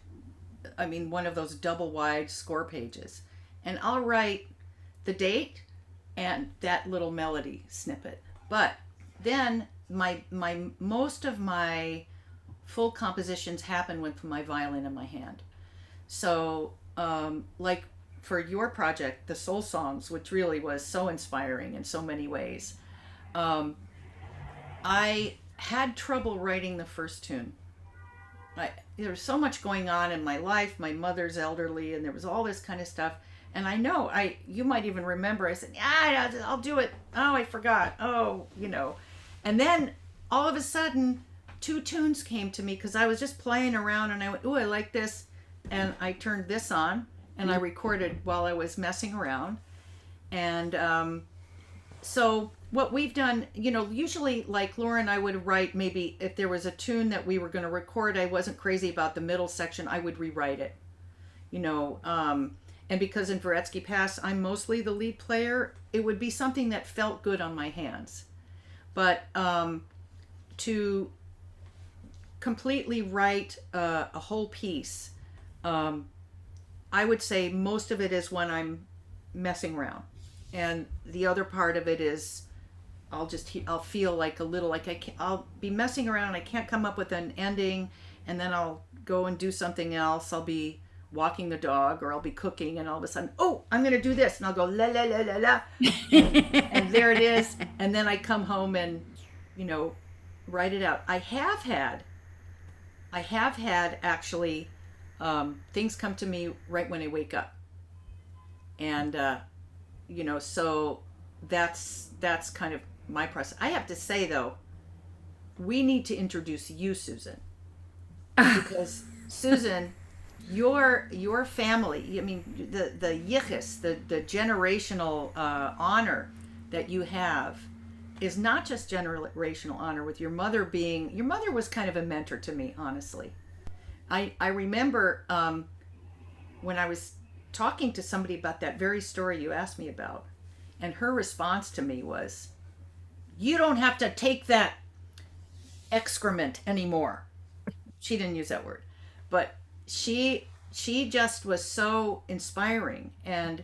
I mean, one of those double wide score pages. And I'll write the date and that little melody snippet. But then my most of my full compositions happen with my violin in my hand. So, like for your project, the Soul Songs, which really was so inspiring in so many ways, I had trouble writing the first tune. There was so much going on in my life. My mother's elderly, and there was all this kind of stuff. And I know you might even remember, I said, yeah, I'll do it. Oh, I forgot. Oh, And then all of a sudden, 2 tunes came to me because I was just playing around and I went, oh, I like this. And I turned this on and I recorded while I was messing around. And so what we've done, usually like Lauren, I would write maybe if there was a tune that we were going to record, I wasn't crazy about the middle section, I would rewrite it. And because in Varetsky Pass, I'm mostly the lead player, it would be something that felt good on my hands. But to completely write a whole piece, I would say most of it is when I'm messing around. And the other part of it is I'll feel like a little like I'll be messing around, I can't come up with an ending, and then I'll go and do something else. I'll be walking the dog or I'll be cooking and all of a sudden, oh, I'm going to do this. And I'll go la la la la la. And there it is. And then I come home and, write it out. I have had actually things come to me right when I wake up. And, so that's kind of my process. I have to say though, we need to introduce you, Susan, because Susan your family, I mean, the yichus, the generational honor that you have is not just generational honor with your mother being, your mother was kind of a mentor to me, honestly. I remember when I was talking to somebody about that very story you asked me about, and her response to me was, you don't have to take that excrement anymore. She didn't use that word, but she just was so inspiring. And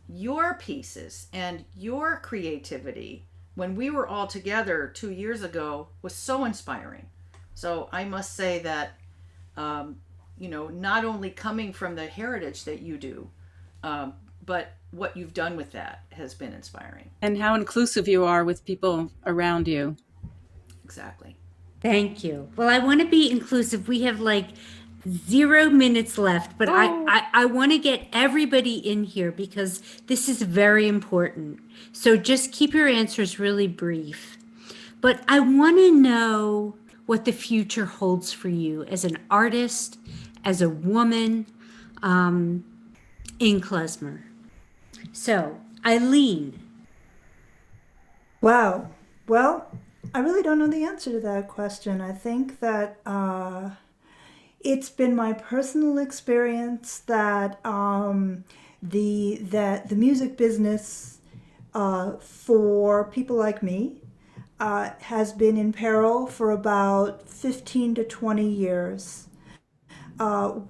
your pieces and your creativity when we were all together 2 years ago was so inspiring. So I must say that not only coming from the heritage that you do, but what you've done with that has been inspiring.
And how inclusive you are with people around you.
Exactly.
Thank you. Well, I want to be inclusive. We have like 0 minutes left, but I want to get everybody in here because this is very important. So just keep your answers really brief. But I want to know what the future holds for you as an artist, as a woman in klezmer. So, Eileen.
Wow. Well, I really don't know the answer to that question. I think that it's been my personal experience that the music business for people like me has been in peril for about 15 to 20 years,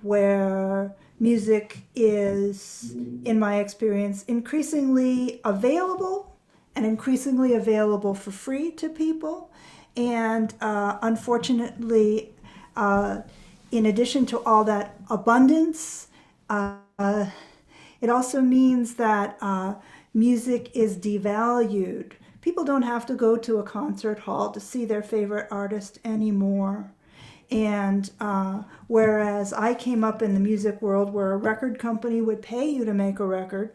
where music is, in my experience, increasingly available and increasingly available for free to people. And unfortunately, in addition to all that abundance, it also means that music is devalued. People don't have to go to a concert hall to see their favorite artist anymore. And whereas I came up in the music world where a record company would pay you to make a record,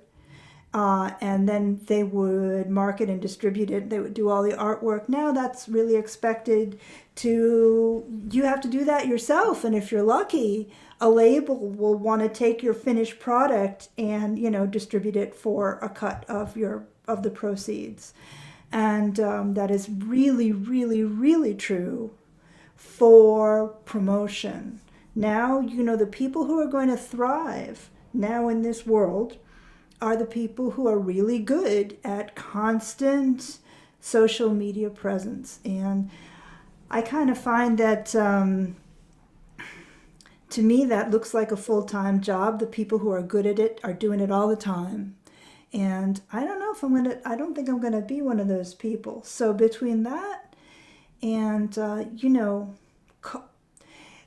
and then they would market and distribute it, they would do all the artwork. Now that's really expected you have to do that yourself. And if you're lucky, a label will want to take your finished product and, distribute it for a cut of the proceeds. And that is really, really, really true for promotion. Now, the people who are going to thrive now in this world are the people who are really good at constant social media presence. And I kind of find that, to me, that looks like a full-time job. The people who are good at it are doing it all the time. And I don't know if I don't think I'm going to be one of those people. So between that and,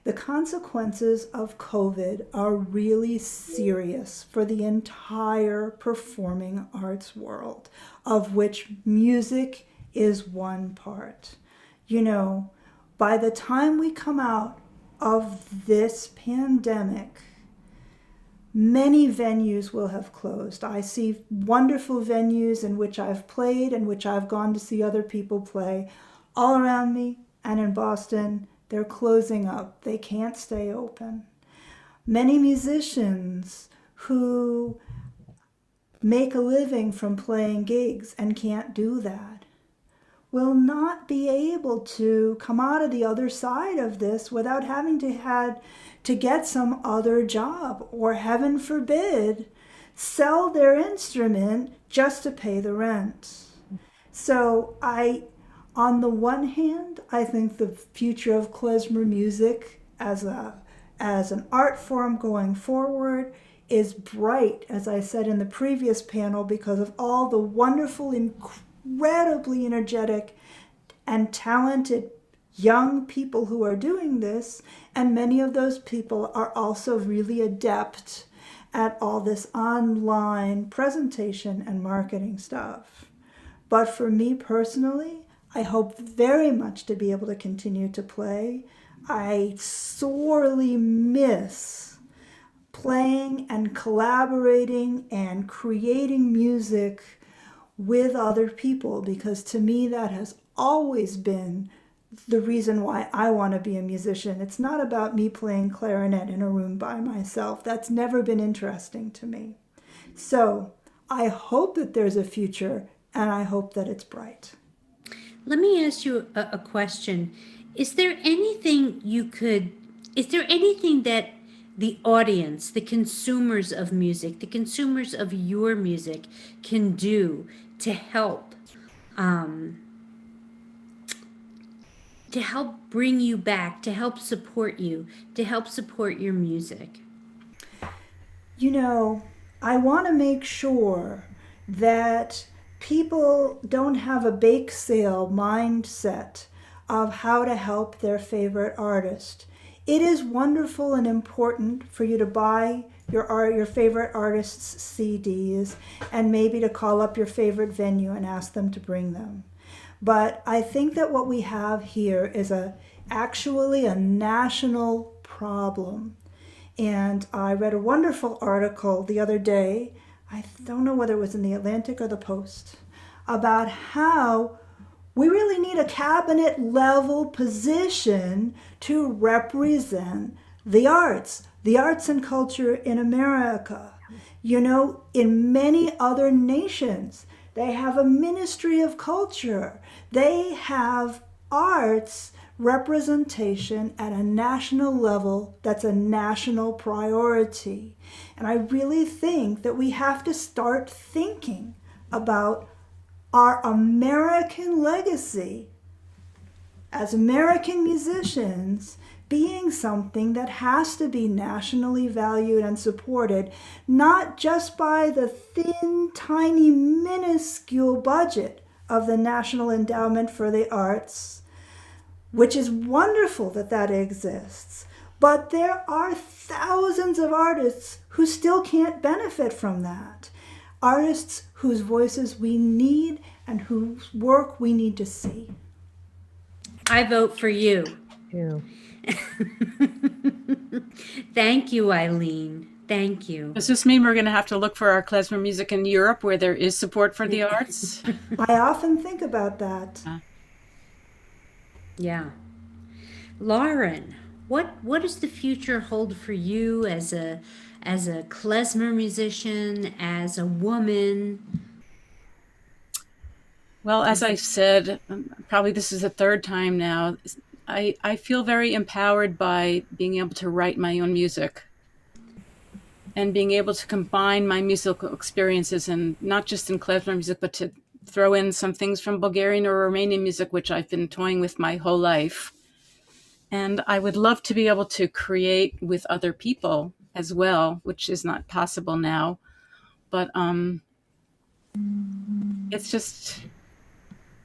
the consequences of COVID are really serious for the entire performing arts world, of which music is one part. By the time we come out of this pandemic, many venues will have closed. I see wonderful venues in which I've played and which I've gone to see other people play all around me and in Boston. They're closing up. They can't stay open. Many musicians who make a living from playing gigs and can't do that will not be able to come out of the other side of this without having to get some other job, or heaven forbid, sell their instrument just to pay the rent. So on the one hand, I think the future of klezmer music as an art form going forward is bright, as I said in the previous panel, because of all the wonderful, incredibly energetic and talented young people who are doing this, and many of those people are also really adept at all this online presentation and marketing stuff. But for me personally, I hope very much to be able to continue to play. I sorely miss playing and collaborating and creating music with other people, because to me that has always been the reason why I want to be a musician. It's not about me playing clarinet in a room by myself. That's never been interesting to me. So I hope that there's a future, and I hope that it's bright.
Let me ask you a question. Is there anything that the audience, the consumers of music, the consumers of your music can do to help bring you back, to help support you, to help support your music?
You know, I want to make sure that people don't have a bake sale mindset of how to help their favorite artist. It is wonderful and important for you to buy your favorite artist's CDs and maybe to call up your favorite venue and ask them to bring them. But I think that what we have here is actually a national problem. And I read a wonderful article the other day, I don't know whether it was in the Atlantic or the Post, about how we really need a cabinet level position to represent the arts and culture in America. You know, in many other nations, they have a ministry of culture. They have arts representation at a national level that's a national priority. And I really think that we have to start thinking about our American legacy as American musicians being something that has to be nationally valued and supported, not just by the thin, tiny, minuscule budget of the National Endowment for the Arts, which is wonderful that that exists. But there are thousands of artists who still can't benefit from that. Artists whose voices we need and whose work we need to see.
I vote for you.
Ew.
Thank you, Eileen. Thank you.
Does this mean we're going to have to look for our klezmer music in Europe where there is support for the arts?
I often think about that.
Yeah. Lauren, what does the future hold for you as a klezmer musician, as a woman?
Well, as I said, probably this is the third time now, I feel very empowered by being able to write my own music and being able to combine my musical experiences, and not just in klezmer music, but to throw in some things from Bulgarian or Romanian music, which I've been toying with my whole life. And I would love to be able to create with other people as well, which is not possible now. But it's just...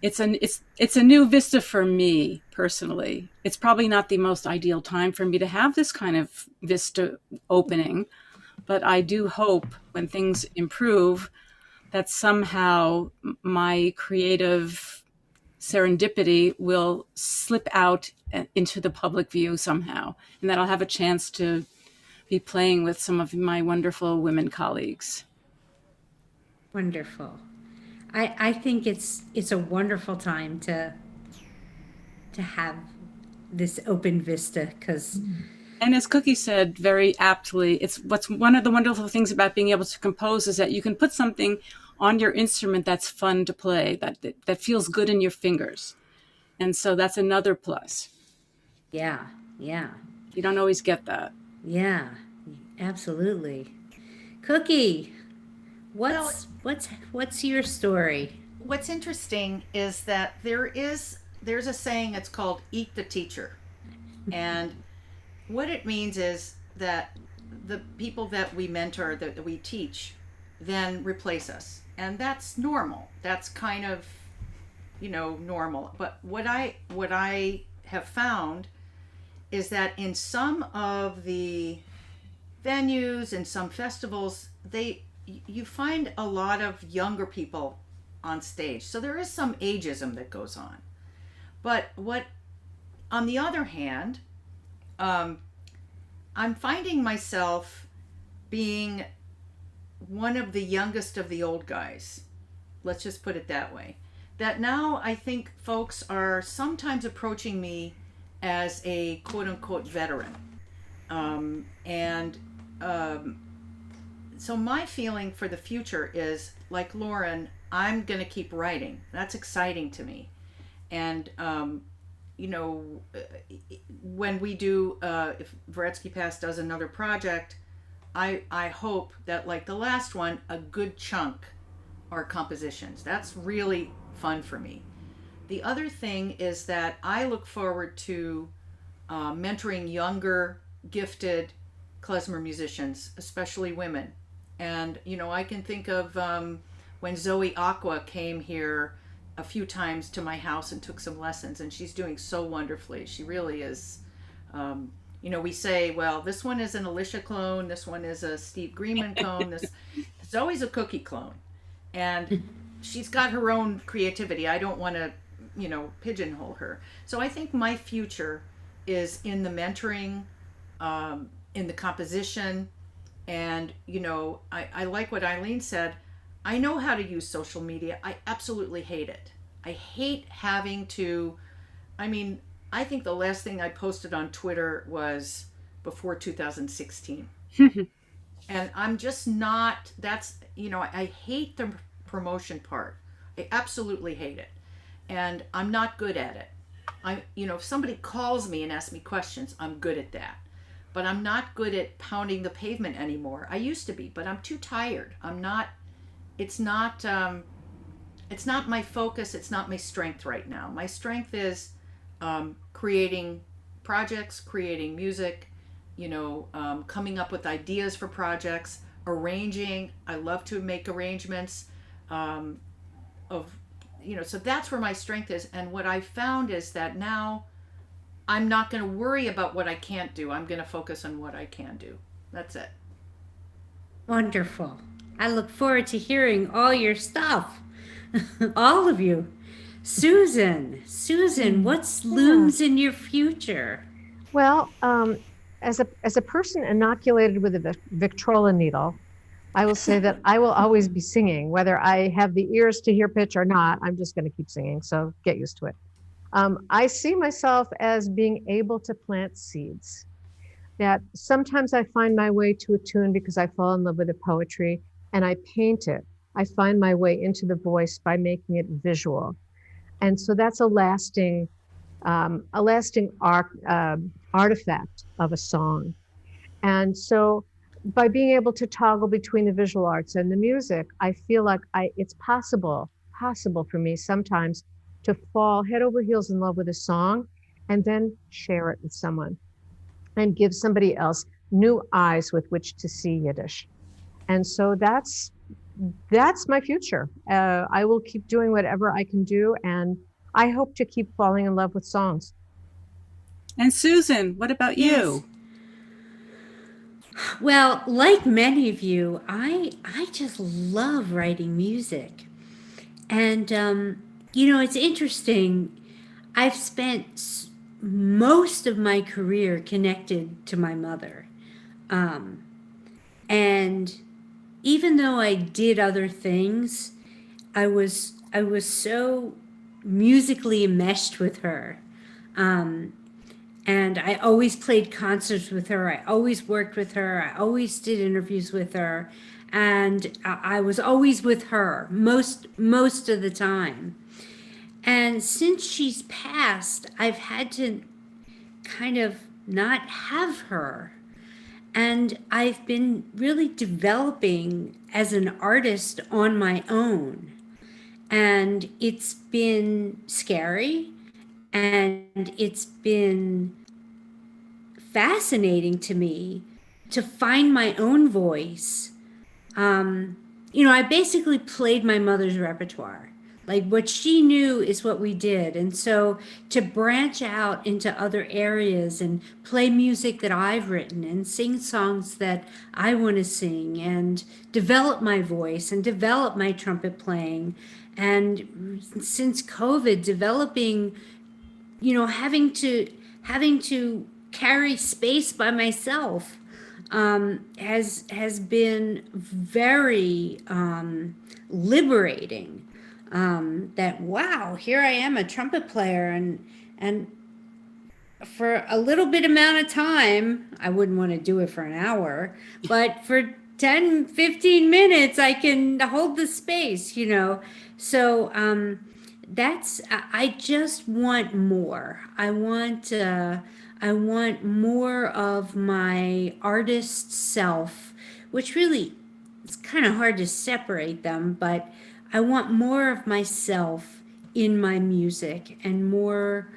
It's a new vista for me personally. It's probably not the most ideal time for me to have this kind of vista opening, but I do hope when things improve that somehow my creative serendipity will slip out into the public view somehow, and that I'll have a chance to be playing with some of my wonderful women colleagues.
Wonderful. I think it's a wonderful time to have this open vista, because
and as Cookie said very aptly, it's what's one of the wonderful things about being able to compose is that you can put something on your instrument that's fun to play, that feels good in your fingers. And so that's another plus.
Yeah.
You don't always get that.
Yeah, absolutely. Cookie, what's your story?
What's interesting is that there's a saying, it's called eat the teacher. And what it means is that the people that we mentor, that we teach, then replace us. And that's normal. That's kind of, normal. But what I have found is that in some of the venues and some festivals, you find a lot of younger people on stage. So there is some ageism that goes on. But on the other hand, I'm finding myself being one of the youngest of the old guys. Let's just put it that way. that now I think folks are sometimes approaching me as a quote unquote veteran. And so my feeling for the future is, like Lauren, I'm going to keep writing. That's exciting to me. And, you know, when we do, if Varetsky Pass does another project, I hope that, like the last one, a good chunk are compositions. That's really fun for me. The other thing is that I look forward to mentoring younger, gifted klezmer musicians, especially women. And, you know, I can think of when Zoe Aqua came here a few times to my house and took some lessons, and she's doing so wonderfully. She really is. You know, we say, well, this one is an Alicia clone, this one is a Steve Greenman clone, this Zoe's a Cookie clone. And she's got her own creativity. I don't want to, you know, pigeonhole her. So I think my future is in the mentoring, in the composition. And, you know, I like what Eileen said. I know how to use social media. I absolutely hate it. I hate having to, I mean, I think the last thing I posted on Twitter was before 2016. And I'm just not, that's, you know, I hate the promotion part. I absolutely hate it. And I'm not good at it. You know, if somebody calls me and asks me questions, I'm good at that. But I'm not good at pounding the pavement anymore. I used to be, but I'm too tired. It's not my focus. It's not my strength right now. My strength is creating projects, creating music, you know, coming up with ideas for projects, arranging. I love to make arrangements you know, so that's where my strength is. And what I found is that now I'm not going to worry about what I can't do. I'm going to focus on what I can do. That's it.
Wonderful. I look forward to hearing all your stuff. All of you. Susan, what looms in your future?
Well, as a person inoculated with a Victrola needle, I will say that I will always be singing, whether I have the ears to hear pitch or not. I'm just going to keep singing, so get used to it. I see myself as being able to plant seeds. That sometimes I find my way to a tune because I fall in love with the poetry and I paint it. I find my way into the voice by making it visual. And so that's a lasting artifact of a song. And so by being able to toggle between the visual arts and the music, I feel like it's possible for me sometimes to fall head over heels in love with a song and then share it with someone and give somebody else new eyes with which to see Yiddish. And so that's my future. I will keep doing whatever I can do, and I hope to keep falling in love with songs.
And Susan, what about you?
Well, like many of you, I just love writing music. And, you know, it's interesting. I've spent most of my career connected to my mother. And even though I did other things, I was so musically enmeshed with her. And I always played concerts with her. I always worked with her. I always did interviews with her. And I was always with her most of the time. And since she's passed, I've had to kind of not have her. And I've been really developing as an artist on my own. And it's been scary. And it's been fascinating to me to find my own voice. You know, I basically played my mother's repertoire. Like what she knew is what we did. And so to branch out into other areas and play music that I've written and sing songs that I want to sing and develop my voice and develop my trumpet playing. And since COVID, developing, you know, having to carry space by myself has been very liberating. that, wow, here I am, a trumpet player, and for a little bit amount of time, I wouldn't want to do it for an hour, but for 10, 15 minutes, I can hold the space, you know. So I just want more. I want more of my artist self, which really, it's kind of hard to separate them, but I want more of myself in my music and more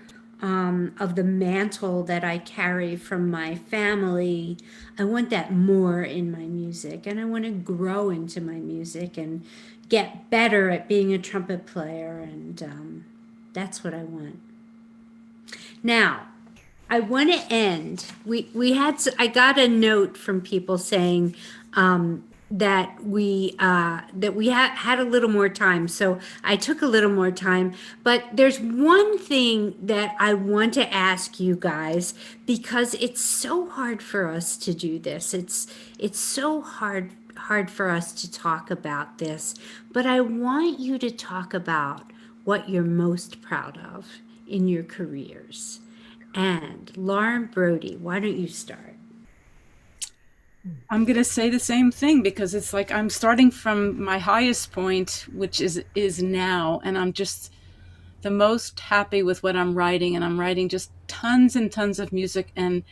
of the mantle that I carry from my family. I want that more in my music, and I want to grow into my music and get better at being a trumpet player, and that's what I want. Now, I want to end. I got a note from people saying that we had a little more time, so I took a little more time. But there's one thing that I want to ask you guys, because it's so hard for us to do this. It's so hard for us to talk about this. But I want you to talk about what you're most proud of in your careers. And Lauren Brody, why don't you start?
I'm going to say the same thing, because it's like I'm starting from my highest point, which is now, and I'm just the most happy with what I'm writing, and I'm writing just tons and tons of music, and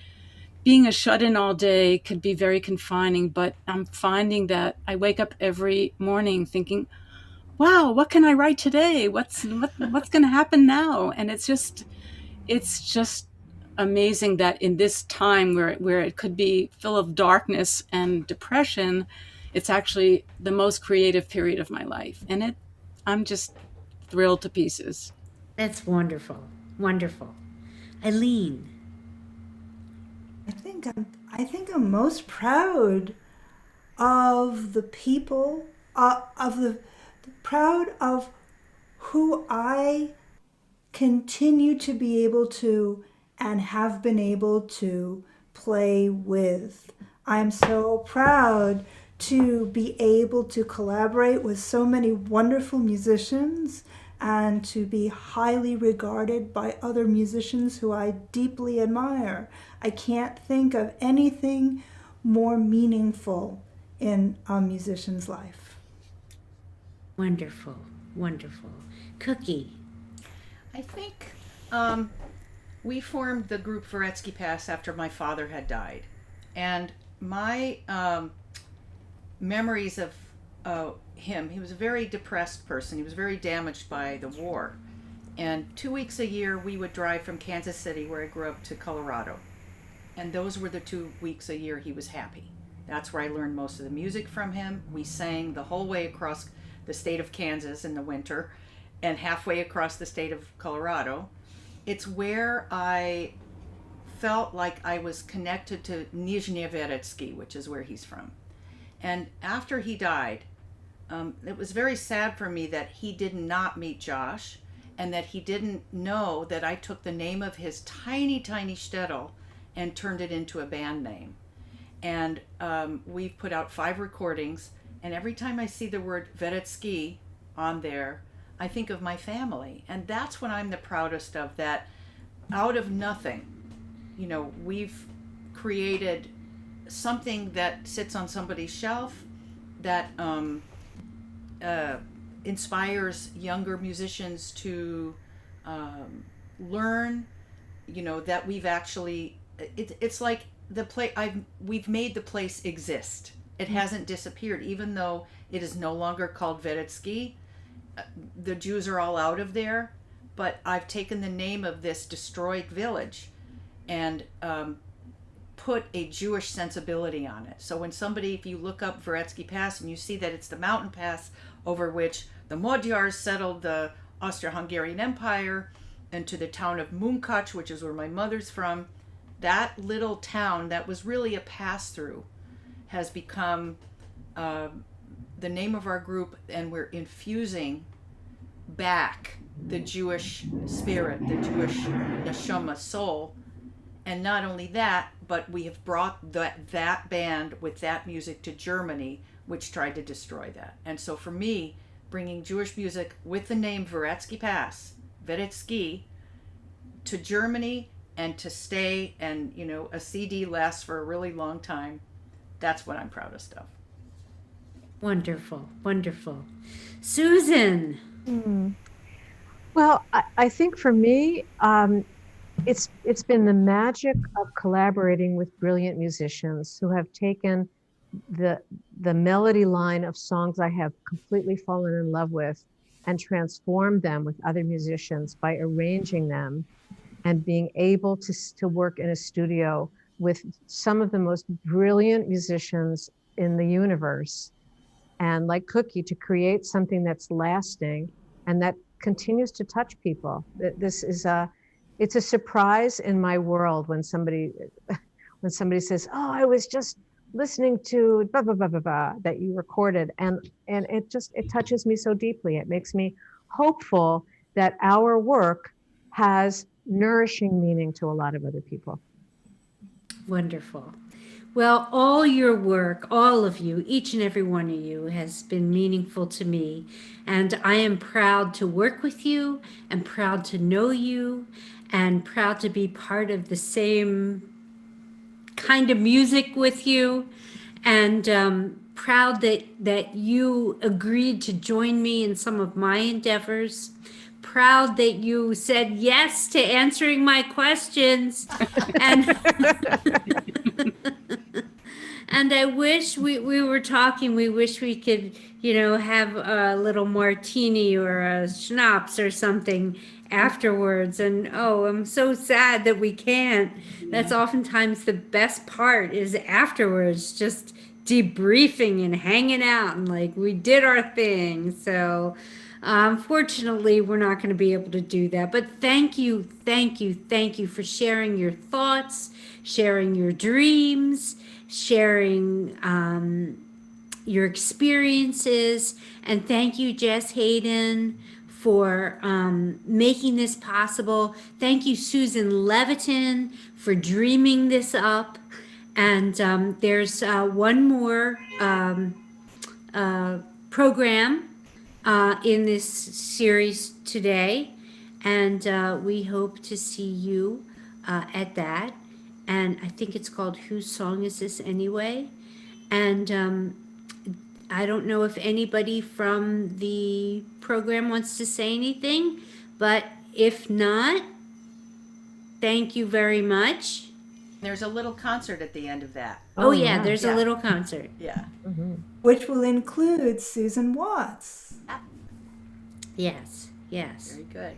being a shut-in all day could be very confining, but I'm finding that I wake up every morning thinking, wow, what can I write today? What's going to happen now? And it's just amazing that in this time where it could be full of darkness and depression, it's actually the most creative period of my life. And I'm just thrilled to pieces.
That's wonderful. Wonderful. Eileen.
I think I'm most proud of the people, proud of who I continue to be able to and have been able to play with. I'm so proud to be able to collaborate with so many wonderful musicians and to be highly regarded by other musicians who I deeply admire. I can't think of anything more meaningful in a musician's life.
Wonderful, wonderful. Cookie.
I think we formed the group Varetsky Pass after my father had died. And my memories of him, he was a very depressed person. He was very damaged by the war. And 2 weeks a year, we would drive from Kansas City, where I grew up, to Colorado. And those were the 2 weeks a year he was happy. That's where I learned most of the music from him. We sang the whole way across the state of Kansas in the winter and halfway across the state of Colorado. It's where I felt like I was connected to Nizhny Veretsky, which is where he's from. And after he died, it was very sad for me that he did not meet Josh, and that he didn't know that I took the name of his tiny, tiny shtetl and turned it into a band name. And we've put out 5 recordings, and every time I see the word Veretsky on there, I think of my family. And that's what I'm the proudest of, that out of nothing, you know, we've created something that sits on somebody's shelf that inspires younger musicians to learn, you know, that we've actually, it's like we've made the place exist. It hasn't disappeared, even though it is no longer called Veretsky. The Jews are all out of there, but I've taken the name of this destroyed village and put a Jewish sensibility on it. So when if you look up Varetsky Pass and you see that it's the mountain pass over which the Magyars settled the Austro-Hungarian Empire, and to the town of Munkacs, which is where my mother's from, that little town that was really a pass-through has become the name of our group, and we're infusing back the Jewish spirit, the Jewish neshama soul. And not only that, but we have brought that band with that music to Germany, which tried to destroy that. And so for me, bringing Jewish music with the name Veretsky Pass, Veretsky, to Germany and to stay, and a CD lasts for a really long time. That's what I'm proudest of.
Wonderful, wonderful. Susan.
Well, I think for me, it's been the magic of collaborating with brilliant musicians who have taken the melody line of songs I have completely fallen in love with and transformed them with other musicians by arranging them and being able to work in a studio with some of the most brilliant musicians in the universe, and like Cookie, to create something that's lasting and that continues to touch people. It's a surprise in my world when somebody says, "Oh, I was just listening to blah blah blah blah blah that you recorded," and it touches me so deeply. It makes me hopeful that our work has nourishing meaning to a lot of other people.
Wonderful. Well, all your work, all of you, each and every one of you, has been meaningful to me. And I am proud to work with you, and proud to know you, and proud to be part of the same kind of music with you. And proud that you agreed to join me in some of my endeavors. Proud that you said yes to answering my questions. And and I wish we were talking, we wish we could, have a little martini or a schnapps or something afterwards. And oh, I'm so sad that we can't. That's oftentimes the best part, is afterwards, just debriefing and hanging out and like we did our thing. So unfortunately, we're not going to be able to do that. But thank you for sharing your thoughts, sharing your dreams, sharing your experiences. And thank you, Jess Hayden, for making this possible. Thank you, Susan Leviton, for dreaming this up. And there's one more program in this series today, and we hope to see you at that. And I think it's called Whose Song Is This Anyway? And I don't know if anybody from the program wants to say anything, but if not, thank you very much.
There's a little concert at the end of that.
Oh yeah, there's a little concert.
Yeah.
Which will include Susan Watts.
Yes.
Very good.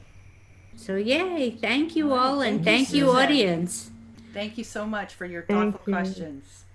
So yay, thank you all, and
Thank you,
thank you,
Susan.
audience.
Thank you so much for your thoughtful
you.
questions.